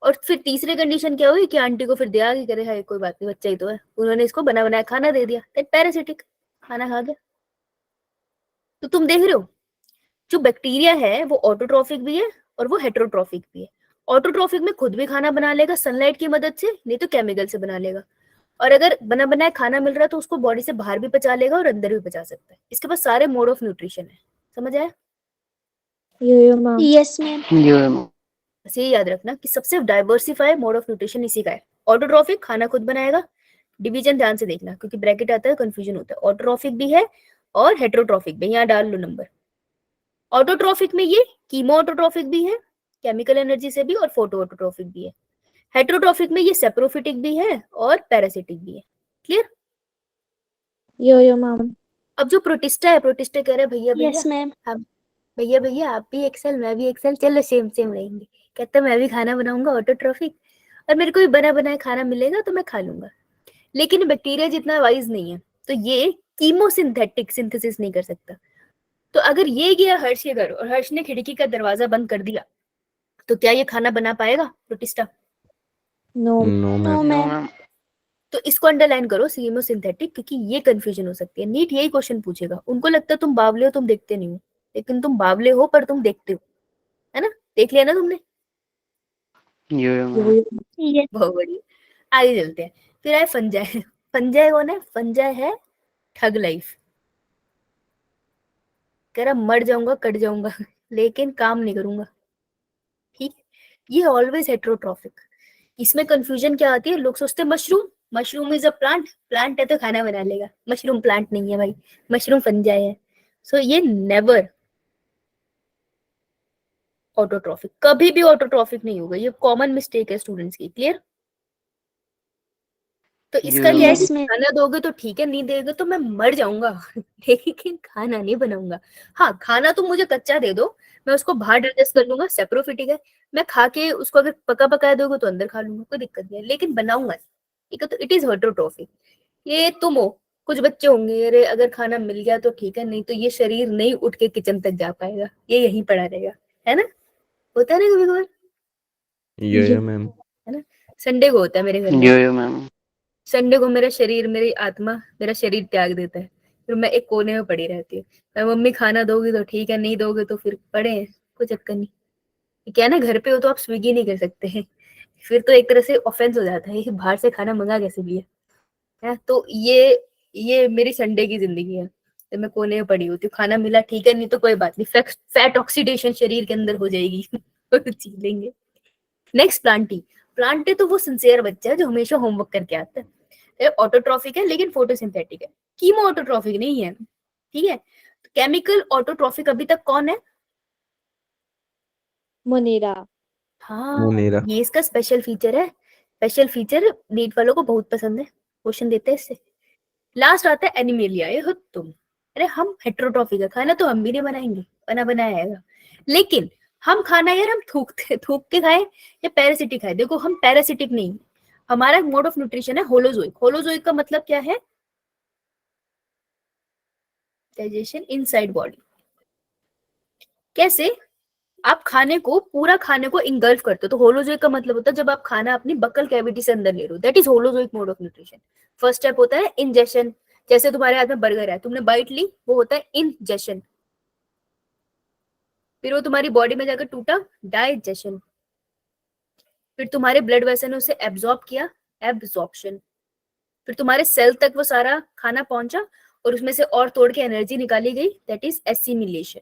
और फिर तीसरे कंडीशन क्या हुई कि आंटी को फिर दिया कि करे है कोई बात नहीं, बच्चा ही तो है, उन्होंने इसको बना बनाया खाना दे दिया, दैट पैरासिटिक, खाना खा गया। तो तुम देख रहे हो जो बैक्टीरिया है वो ऑटोट्रॉफिक भी है और वो हेटेरोट्रॉफिक भी है। ऑटोट्रॉफिक में खुद भी खाना बना लेगा सनलाइट की मदद से, नहीं तो केमिकल से बना लेगा। और अगर बना बनाया खाना मिल रहा है तो उसको बॉडी से बाहर भी पचा लेगा और अंदर भी पचा सकता है। इसके पास सारे मोड ऑफ न्यूट्रिशन है। समझ आया? Yo ma'am. Yes ma'am. Yo ma'am. बस ये याद रखना कि सबसे डाइवर्सिफाई मोड ऑफ न्यूट्रिशन इसी का है। ऑटोट्रॉफिक खाना खुद बनाएगा, डिवीजन ध्यान से देखना क्योंकि ब्रैकेट आता है कंफ्यूजन होता है। ऑटोट्रॉफिक भी है और हेटेरोट्रॉफिक भी, यहाँ डाल लो नंबर। ऑटोट्रॉफिक में ये कीमो ऑटोट्रॉफिक भी है, केमिकल एनर्जी से भी, और फोटो ऑटोट्रॉफिक भी है। हेटेरोट्रॉफिक में ये सेप्रोफिटिक भी है और पैरासिटिक भी है। क्लियर? यो मैम। अब जो प्रोटिस्टा है, प्रोटिस्टा कह रहे हैं भैया भैया यस मैम। हम भैया भैया आप भी एक्सेल मैं भी एक्सेल, चलो सेम सेम रहेंगे। कहता मैं भी खाना बनाऊंगा ऑटोट्रॉफिक, और मेरे को भी बना बनाया खाना मिलेगा तो मैं खा लूंगा। लेकिन बैक्टीरिया जितना वाइज नहीं है, तो ये कीमोसिंथेटिक सिंथेसिस नहीं कर सकता। तो अगर ये गया हर्ष के घर और हर्ष ने खिड़की का दरवाजा बंद कर दिया, तो क्या ये खाना बना पाएगा Protista? No no no ma'am. No ma'am. Ma'am. तो इसको अंडरलाइन करो कीमोसिंथेटिक, क्योंकि ये कंफ्यूजन हो सकती है। नीट यही क्वेश्चन पूछेगा। उनको लगता है तुम बावले हो, तुम देखते नहीं हो, लेकिन तुम बावले हो पर तुम देखते हो, है ना? देख लिया ना तुमने? यो मैम। यस। बहुत बढ़िया। आगे चलते हैं। फिर आए फंजाई। फंजाई कौन है? फंजाई है ठग लाइफ। कह रहा मर जाऊंगा कट जाऊंगा लेकिन काम नहीं करूंगा। ठीक, ये ऑलवेज हेटेरोट्रॉफिक। इसमें कंफ्यूजन क्या आती है, लोग सोचते हैं mushroom, mushroom is a plant, plant है तो खाना बना लेगा। मशरूम प्लांट नहीं है भाई, मशरूम फंजाई है। सो ये नेवर ऑटोट्रॉफिक, कभी भी ऑटोट्रॉफिक नहीं होगा। ये कॉमन मिस्टेक है स्टूडेंट्स की। क्लियर? तो इसका क्या है कि यस मैम। खाना दोगे तो ठीक है, नहीं देगे तो मैं मर जाऊंगा लेकिन खाना नहीं बनाऊंगा। हाँ, खाना तुम मुझे कच्चा दे दो, मैं उसको बाहर डाइजेस्ट कर लूंगा, सेप्रोफिटिक है। मैं खा के उसको अगर पका पकाया दोगे तो अंदर खा लूंगा, कोई दिक्कत नहीं है, लेकिन बनाऊंगा नहीं। ठीक है? तो इट इज हेटेरोट्रॉफिक। ये तुम हो, कुछ बच्चे होंगे अरे अगर खाना मिल गया तो ठीक है, नहीं तो ये शरीर नहीं उठ के किचन तक जा पाएगा, ये यहीं पड़ा रहेगा। है ना? होता है ना कभी कभार, यो मैम। है ना? संडे को होता है मेरे घर में। यो मैम। संडे को मेरा शरीर, मेरी आत्मा, मेरा शरीर त्याग देता है, फिर मैं एक कोने में पड़ी रहती हूँ। मैं मम्मी खाना दोगी तो ठीक है, नहीं दोगे तो फिर पड़े हैं, कोई चक्कर नहीं। क्या है ना, घर पे हो तो आप स्विगी नहीं कर सकते हैं, फिर तो एक तरह से ऑफेंस हो जाता है कि बाहर से खाना मंगा कैसे लिया है। तो ये मेरी संडे की जिंदगी है। तो मैं कोने में पड़ी होती हूँ, खाना मिला ठीक है, नहीं तो कोई बात नहीं, फैट ऑक्सीडेशन शरीर के अंदर हो जाएगी जी लेंगे। Next Plantae. प्लांटी तो वो सिंसियर बच्चा है जो हमेशा होमवर्क करके आता है। ऑटोट्रॉफिक है लेकिन फोटोसिंथेटिक है, कीमो ऑटोट्रॉफिक नहीं है। ठीक है? तो केमिकल ऑटोट्रॉफिक अभी तक कौन है? मोनेरा। हाँ, मोनेरा। ये इसका स्पेशल फीचर है। स्पेशल फीचर नीट वालों को बहुत पसंद है, क्वेश्चन देते हैं इससे। लास्ट आता है एनिमेलिया। ये हो तुम, अरे हम हेटेरोट्रॉफिक है, खाना तो हम भी नहीं बनाएंगे, बना बनाया आएगा, लेकिन हम खाना यार हम थूक के खाए या पैरासिटिक खाए। देखो हम पैरासिटिक नहीं, हमारा मोड ऑफ न्यूट्रिशन है होलोजोइक। होलोजोइक का मतलब क्या है? Digestion inside body. कैसे? आप खाने को, पूरा खाने को इंगल्फ करते हो, तो होलोजोइक का मतलब होता है जब आप खाना अपनी बक्कल कैविटी से अंदर ले रहे हो, that is holozoic mode of nutrition. First step होता है इंजेशन, जैसे तुम्हारे हाथ में बर्गर है, तुमने बाइट ली, वो होता है इंजेशन। फिर वो तुम्हारी बॉडी में जाकर टूटा, डाइजेशन। फिर तुम्हारे ब्लड वेसल ने उसे एब्जॉर्ब किया, एब्जॉर्प्शन। फिर तुम्हारे सेल तक वो सारा खाना पहुंचा और उसमें से और तोड़ के एनर्जी निकाली गई, दैट इज एसिमिलेशन।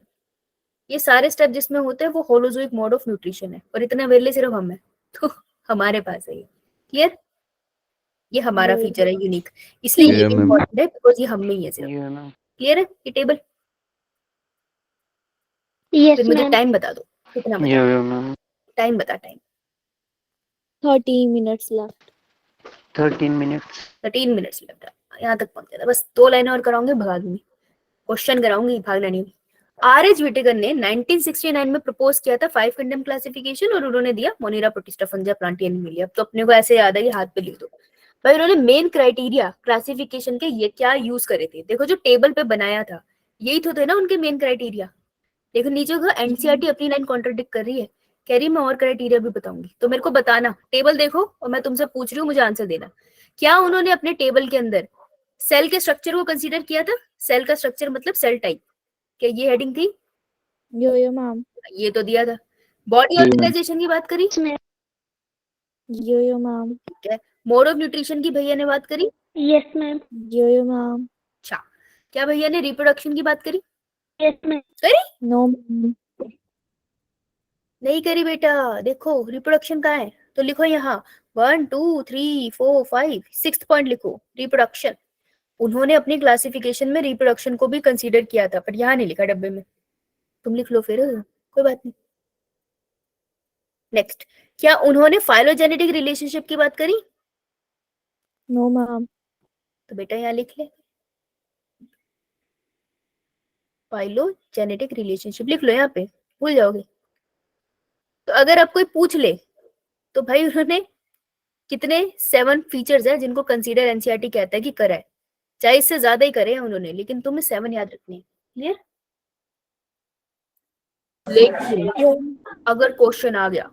ये सारे स्टेप जिसमें होते हैं वो होलोजोइक मोड ऑफ न्यूट्रिशन है, और इतने वेले सिर्फ हम है तो हमारे पास है ये। क्लियर? ये हमारा फीचर है यूनिक, इसलिए ये Yeah, ma'am. इम्पोर्टेंट है बिकॉज ये हम में ही है सिर्फ। यो मैम। क्लियर है ये टेबल? यस फिर मुझे मैम। टाइम बता दो, कितना बता? यो मैम। टाइम बता, time. 30 minutes left. 13 minutes. 13 minutes लगता है, यहाँ तक पहुंच जाता। बस 2 लाइनें और कराऊंगी, भगा दूंगी, क्वेश्चन कराऊंगी, भागना नहीं। आर.एच. विटेकर ने 1969 में प्रपोज किया था 5 किंगडम क्लासिफिकेशन, और उन्होंने दिया मोनेरा, प्रोटिस्टा, फंजा, प्लांटी, एनिमेलिया। अब तो अपने को ऐसे याद है कि हाथ पे लिख दो भाई। उन्होंने मेन क्राइटेरिया क्लासिफिकेशन के ये क्या यूज करे थे, देखो जो टेबल पे बनाया था यही तो थे ना उनके मेन क्राइटेरिया। देखो नीचे को एनसीईआरटी अपनी लाइन कॉन्ट्रडिक्ट कर रही है, कह रही मैं और क्राइटेरिया भी बताऊंगी, तो मेरे को बताना। टेबल देखो और मैं तुमसे पूछ रही हूँ, मुझे आंसर देना। क्या उन्होंने अपने टेबल के अंदर सेल के स्ट्रक्चर को कंसीडर किया था? सेल का स्ट्रक्चर मतलब सेल टाइप, क्या ये हेडिंग थी? Yo ma'am. ये तो दिया था। Body Yeah, ma'am. ऑर्गेनाइजेशन की बात करी, यस मैम। Yo ma'am. ठीक है। मोड ऑफ न्यूट्रिशन की भैया ने बात करी? Yes ma'am. Yo ma'am. अच्छा, क्या भैया ने रिप्रोडक्शन की बात करी? Yes ma'am. करी? No ma'am. नहीं करी बेटा। देखो रिप्रोडक्शन कहाँ है, तो लिखो यहाँ 1 2 3 4 5 6th पॉइंट लिखो रिप्रोडक्शन। उन्होंने अपनी क्लासिफिकेशन में रिप्रोडक्शन को भी कंसीडर किया था, पर यहाँ नहीं लिखा डब्बे में। तुम लिख लो फिर, कोई बात नहीं। नेक्स्ट, क्या उन्होंने फाइलोजेनेटिक रिलेशनशिप की बात करी? No ma'am. तो बेटा यहाँ लिख ले, फाइलोजेनेटिक रिलेशनशिप लिख लो यहाँ पे, भूल जाओगे। तो अगर आप कोई पूछ ले तो भाई उन्होंने कितने 7 फीचर्स है जिनको कंसीडर एनसीईआरटी कहता है कि करा है, चाहे इससे ज्यादा ही करे हैं उन्होंने, लेकिन तुम्हें 7 याद रखने हैं। क्लियर? लेकिन अगर क्वेश्चन आ गया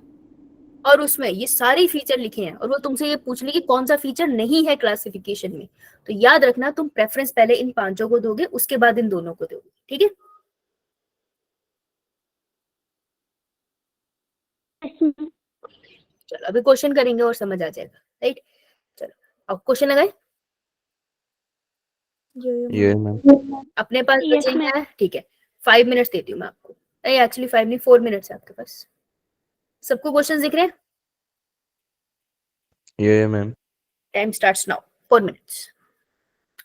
और उसमें ये सारे फीचर लिखे हैं और वो तुमसे ये पूछ ले कि कौन सा फीचर नहीं है क्लासिफिकेशन में, तो याद रखना तुम प्रेफरेंस पहले इन 5 को दोगे, उसके बाद इन दोनों को दोगे। ठीक है? चलो अभी क्वेश्चन करेंगे और समझ आ जाएगा। राइट, चलो अब क्वेश्चन लगाए। यो मैम। अपने पास Yes, बचे ma'am. हैं, ठीक है, 5 मिनट्स देती हूँ मैं आपको। नहीं एक्चुअली 5 नहीं, 4 मिनट्स है आपके पास। सबको क्वेश्चन दिख रहे हैं? Yo ma'am. Time starts now, 4 minutes.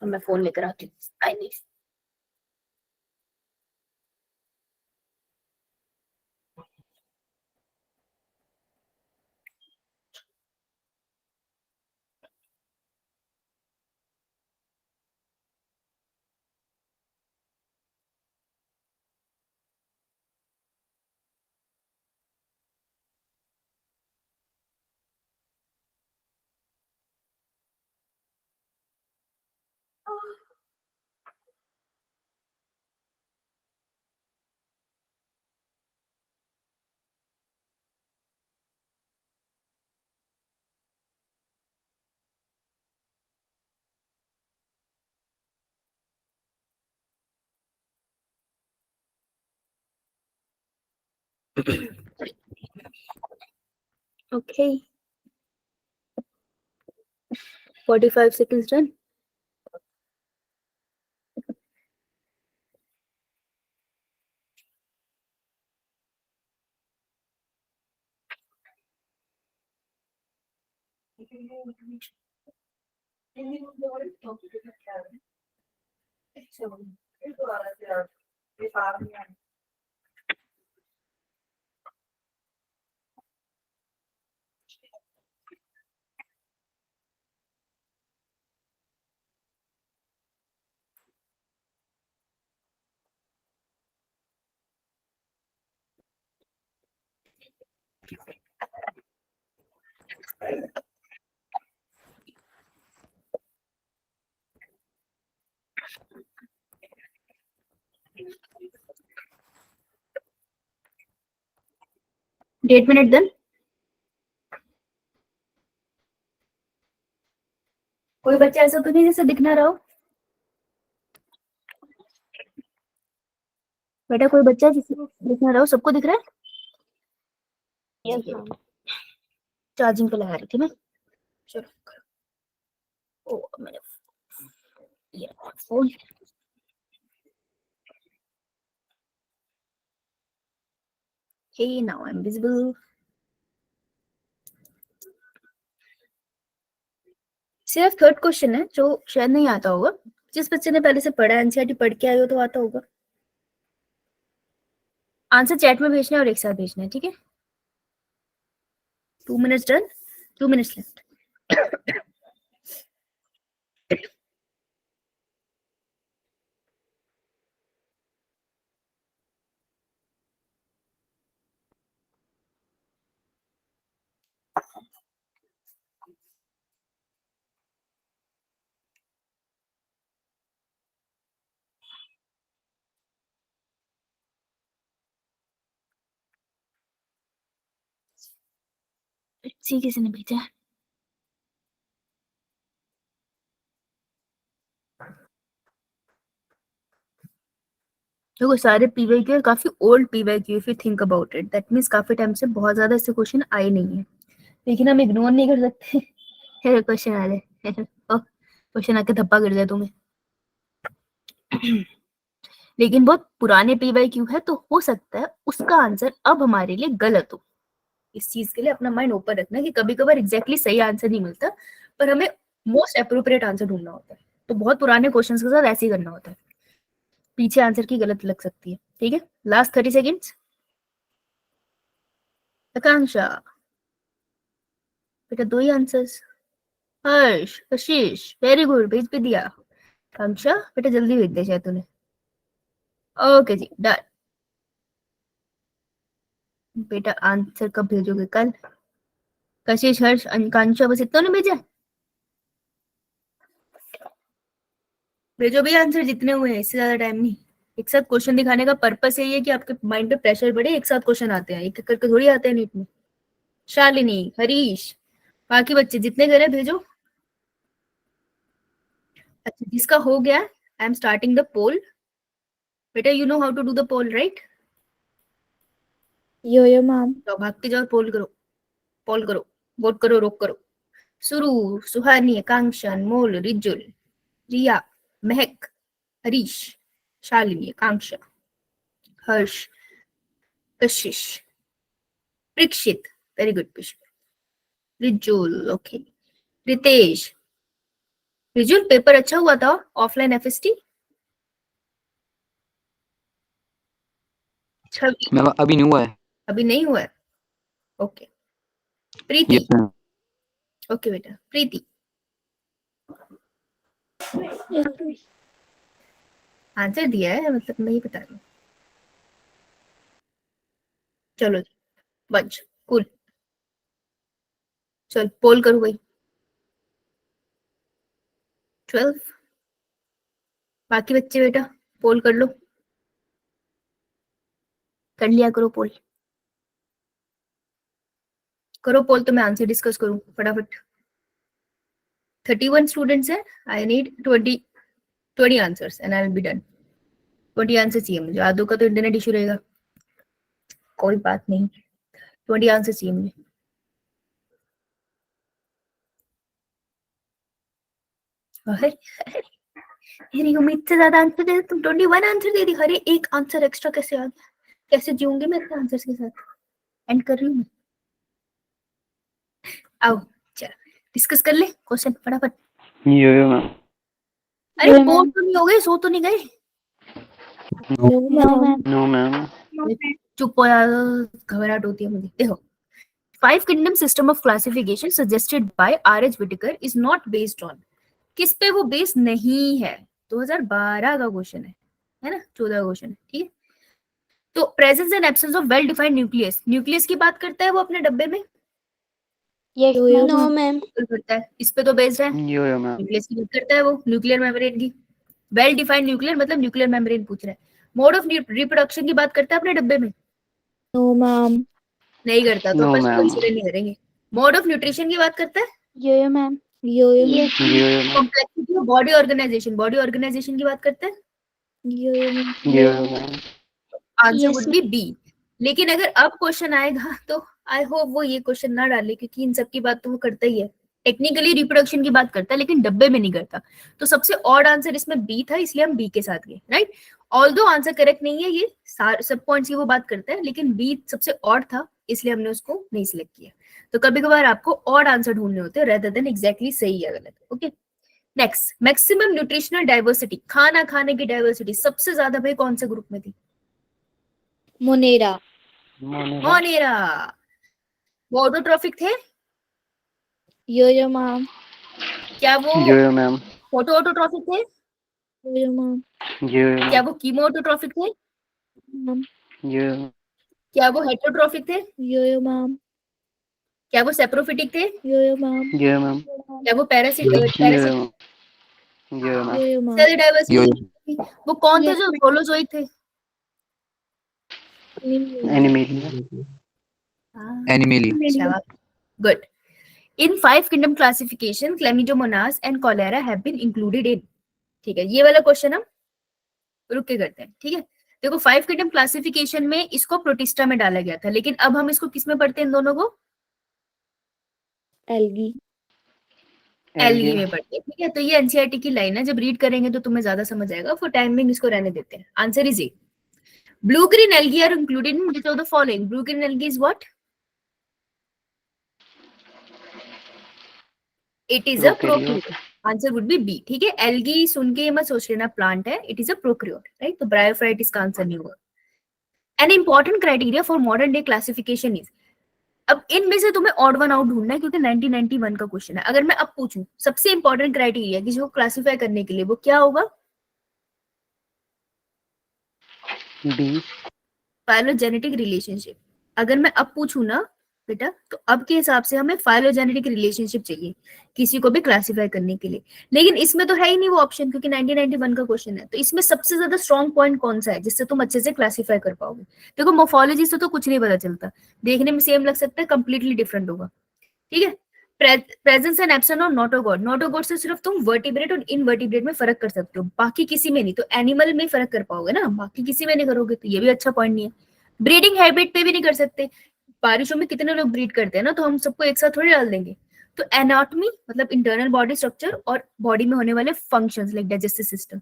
अब मैं फोन लेकर आती हूँ। आई नहीं, ओके, 45 seconds डन। डेढ़ मिनट डन। कोई बच्चा ऐसा तो नहीं जैसे दिख ना रहा हो? बेटा कोई बच्चा जिसे दिख ना रहा हो? सबको दिख रहा है? Yes, ma'am. चार्जिंग पे लगा रही थी मैं। चलो ओ मैंने ये phone. Okay, now I'm visible. सिर्फ थर्ड क्वेश्चन है जो शायद नहीं आता होगा। जिस बच्चे ने पहले से पढ़ा एनसीईआरटी पढ़ के आए हो तो आता होगा। आंसर चैट में भेजना है और एक साथ भेजना है, ठीक है? 2 minutes डन, 2 minutes लेफ्ट। सी किसी ने भेजा है? देखो सारे पीवाईक्यू काफी old PYQ if you think about it, that means काफी टाइम से बहुत ज्यादा ऐसे क्वेश्चन आए नहीं है, लेकिन हम इग्नोर नहीं कर सकते क्वेश्चन आ जाए क्वेश्चन आके धप्पा कर जाए तुम्हें। लेकिन बहुत पुराने PYQ है तो हो सकता है उसका आंसर अब हमारे लिए गलत हो। इस चीज के लिए अपना माइंड ओपन रखना कि कभी कभार एग्जैक्टली सही आंसर नहीं मिलता, पर हमें मोस्ट अप्रोप्रिएट आंसर ढूंढना होता है। तो बहुत पुराने क्वेश्चंस के साथ ऐसे ही करना होता है, पीछे आंसर की गलत लग सकती है। ठीक है, लास्ट 30 सेकेंड्स। आकांक्षा बेटा 2 ही आंसर्स। हर्ष, आशीष, वेरी गुड, भेज भी दिया। आकांक्षा बेटा जल्दी भेज दे शायद तूने। ओके जी, डन। बेटा आंसर कब भेजोगे? कल। कशिश, हर्ष, आकांक्षा, बस इतना ने भेजा? भेजो भी आंसर जितने हुए हैं, इससे ज्यादा टाइम नहीं। एक साथ क्वेश्चन दिखाने का पर्पस यही है कि आपके माइंड पे प्रेशर बढ़े। एक साथ क्वेश्चन आते हैं, एक एक करके थोड़ी आते हैं नीट में। शालिनी, हरीश, बाकी बच्चे जितने करे भेजो। अच्छा, जिसका हो गया, I am starting the poll. बेटा you know how to do the poll right? Yo ma'am. तो भाग के जाओ, पोल करो, पोल करो, वोट करो, रोक करो। सुरु, सुहानी, आकांक्षा, अनमोल, रिजुल, रिया, महक, Harish, Shalini, Akanksha, Harsh, Kashish, Parikshit, very good Parikshit, Rijul, okay, Ritesh. Rijul paper अच्छा हुआ था ऑफलाइन FST? छवि मैम अभी नहीं हुआ है। अभी नहीं हुआ है, ओके। प्रीति, यस मैम। ओके बेटा, प्रीति आंसर दिया है, मतलब नहीं बता रही। चलो जी, बंच, कूल। चल पोल करो भाई। 12 बाकी बच्चे बेटा पोल कर लो, कर लिया करो पोल, करो पोल तो मैं आंसर डिस्कस करूं फटाफट। 31 स्टूडेंट्स है, I need 20 answers and I will be done. 20 answer चाहिए मुझे, आदो का तो इंटरनेट इशू रहेगा, कोई बात नहीं, 20 आंसर चाहिए मुझे। मेरी उम्मीद से ज्यादा आंसर दे, तुम 21 आंसर दे दी। अरे एक आंसर एक्स्ट्रा कैसे आ गया? कैसे जीऊंगी मैं इतने आंसर्स के साथ? एंड कर रही हूँ मैं। आओ चल डिस्कस कर ले क्वेश्चन फटाफट। यो मैम। अरे बोर तो नहीं हो गए? सो तो नहीं गए? No ma'am. चुप हो यार, घबराहट होती है मुझे। देखो, 5 kingdom system of classification suggested by R.H. Whittaker is not based on, किस पे वो बेस नहीं है? 2012 का क्वेश्चन है ना? 14 का क्वेश्चन है, ठीक है। तो presence and absence of well defined nucleus, nucleus की बात करता है वो अपने डब्बे में? No ma'am. करता है, इस पे तो बेस्ड है। Yo ma'am. न्यूक्लियस की बात करता है वो, न्यूक्लियर मेम्ब्रेन की। वेल डिफाइंड न्यूक्लियर मतलब न्यूक्लियर मेम्ब्रेन पूछ रहा है। मोड ऑफ रिप्रोडक्शन की बात करता है अपने डब्बे में? No ma'am. नहीं करता, तो No, अपन ma'am. कंसीडर नहीं करेंगे। मोड ऑफ न्यूट्रिशन की बात करता है? Yo ma'am. Yo ma'am. Yo ma'am. Complexity of body organisation, body organisation की बात करते हैं? Yo ma'am. Yo ma'am. Answer Yes, would be B. लेकिन अगर अब क्वेश्चन आएगा तो आई होप वो ये क्वेश्चन ना डाले, क्योंकि इन सब की बात तो वो करता ही है। टेक्निकली रिप्रोडक्शन की बात करता है लेकिन डब्बे में नहीं करता। तो सबसे ऑड आंसर इसमें बी था, इसलिए हम बी के साथ गए, राइट। ऑल्दो आंसर करेक्ट नहीं है, ये सब पॉइंट्स की वो बात करता है, लेकिन बी सबसे ऑड था इसलिए हमने उसको नहीं सिलेक्ट किया। तो कभी कभार आपको ऑड आंसर ढूंढने होते हैं रेदर देन एग्जैक्टली सही या गलत। Okay, next, maximum nutritional diversity, खाना खाने की डाइवर्सिटी सबसे ज्यादा भाई कौन से ग्रुप में थी? मोनेरा। मोनेरा। वो ऑटोट्रॉफिक थे? Yo ma'am. क्या वो यो मैम। फोटो ऑटोट्रॉफिक थे? Yo ma'am. यो क्या वो कीमो ऑटोट्रॉफिक थे? मैम। यो क्या वो हेटेरोट्रॉफिक थे? Yo ma'am. क्या वो सेप्रोफिटिक थे? Yo ma'am. Yo ma'am. क्या वो parasite? Yo ma'am. Yo ma'am. Cell diversity. Yo वो कौन थे जो होलोजोइक थे? एनिमेलिया। एनिमेलिया। गुड। इन 5 kingdom classification Chlamydomonas and cholera have been included in, ठीक है। ये वाला क्वेश्चन हम रुक के करते हैं, ठीक है। देखो 5 kingdom क्लासिफिकेशन में इसको प्रोटिस्टा में डाला गया था, लेकिन अब हम इसको किस में पढ़ते हैं इन दोनों को? एल्गी। एल्गी में पढ़ते हैं, ठीक है। तो ये एनसीईआरटी की लाइन है, जब रीड करेंगे तो तुम्हें ज्यादा समझ आएगा। फॉर टाइमिंग इसको रहने देते हैं। Answer is A. Blue green algae are included in which of the following? Blue green algae is what? It is a prokaryote. Answer would be B, ठीक है। एल्गी सुन के मत सोच लेना प्लांट है, it is a prokaryote, right. तो bryophyte इसका answer नहीं होगा। An important criteria for modern day classification is, अब इनमें से तुम्हें ऑड वन आउट ढूंढना है क्योंकि 1991 का क्वेश्चन है। अगर मैं अब पूछूं सबसे इंपॉर्टेंट क्राइटेरिया किसी को क्लासिफाई करने के लिए, वो क्या होगा? डी। Phylogenetic relationship. अगर मैं अब पूछूं ना बेटा, तो अब के हिसाब से हमें फाइलोजेनेटिक रिलेशनशिप चाहिए किसी को भी क्लासिफाई करने के लिए। लेकिन इसमें तो है ही नहीं वो ऑप्शन, क्योंकि 1991 का क्वेश्चन है। तो इसमें सबसे ज्यादा स्ट्रॉन्ग पॉइंट कौन सा है जिससे तुम अच्छे से क्लासिफाई कर पाओगे? देखो मोर्फोलॉजी से तो कुछ नहीं पता चलता, देखने में सेम लग सकता है, कंप्लीटली डिफरेंट होगा, ठीक है। Presence and absence of notochord. Notochord से सिर्फ तुम वर्टिब्रेट और इनवर्टिब्रेट में फर्क कर सकते हो, बाकी किसी में नहीं। तो एनिमल में फर्क कर पाओगे ना, बाकी किसी में नहीं करोगे, तो ये भी अच्छा पॉइंट नहीं है। ब्रीडिंग हैबिट पे भी नहीं कर सकते, बारिशों में कितने लोग ब्रीड करते हैं ना, तो हम सबको एक साथ थोड़ी डाल देंगे। तो एनाटॉमी मतलब इंटरनल बॉडी स्ट्रक्चर और बॉडी में होने वाले फंक्शंस लाइक डाइजेस्टिव सिस्टम,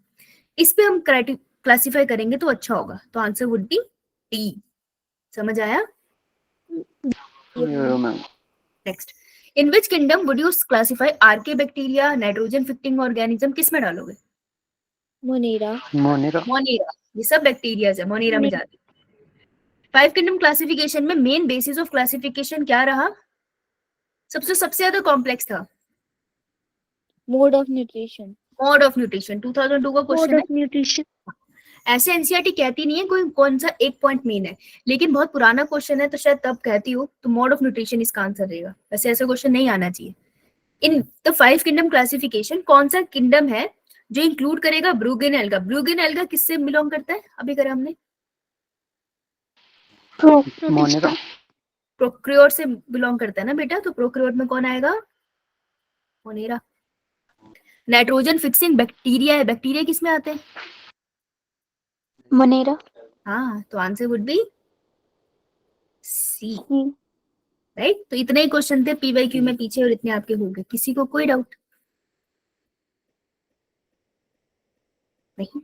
इस पे हम क्लासिफाई करेंगे तो अच्छा होगा। तो आंसर वुड बी डी। समझ आया? Ma'am. Next, in which kingdom would you classify archaebacteria, nitrogen fixing organism, किस में डालोगे? मोनेरा। मोनेरा। मोनेरा। ये सब बैक्टीरिया है, मोनेरा में जाते। 5 किंगडम क्लासिफिकेशन में मेन बेसिस ऑफ क्लासिफिकेशन क्या रहा? सबसे ज्यादा कॉम्प्लेक्स था mode of nutrition. Mode of nutrition, 2002 का मोड क्वेश्चन ऑफ है। न्यूट्रिशन। ऐसे एनसीईआरटी कहती नहीं है कोई कौन सा एक पॉइंट मेन है, लेकिन बहुत पुराना क्वेश्चन है तो शायद तब कहती हो। तो मोड ऑफ न्यूट्रिशन इसका आंसर रहेगा। वैसे ऐसा क्वेश्चन नहीं आना चाहिए। इन द 5 किंगडम क्लासिफिकेशन कौन सा किंगडम है जो इंक्लूड करेगा ब्रूगेन एल्गा? ब्रूगेन एल्गा किससे बिलोंग करता है? अभी करा हमने, मोनेरा। प्रोक्रियोट से बिलोंग करता है ना बेटा। तो प्रोक्रियोट में कौन आएगा? मोनेरा। नाइट्रोजन फिक्सिंग बैक्टीरिया है, बैक्टीरिया किसमें आते हैं? मोनेरा। हाँ, तो answer would be C, right. तो इतने ही क्वेश्चन थे पीवाईक्यू में पीछे, और इतने आपके हो गए। किसी को कोई डाउट नहीं?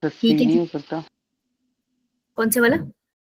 तो ठीक है, सी हो सकता। कौन से वाला?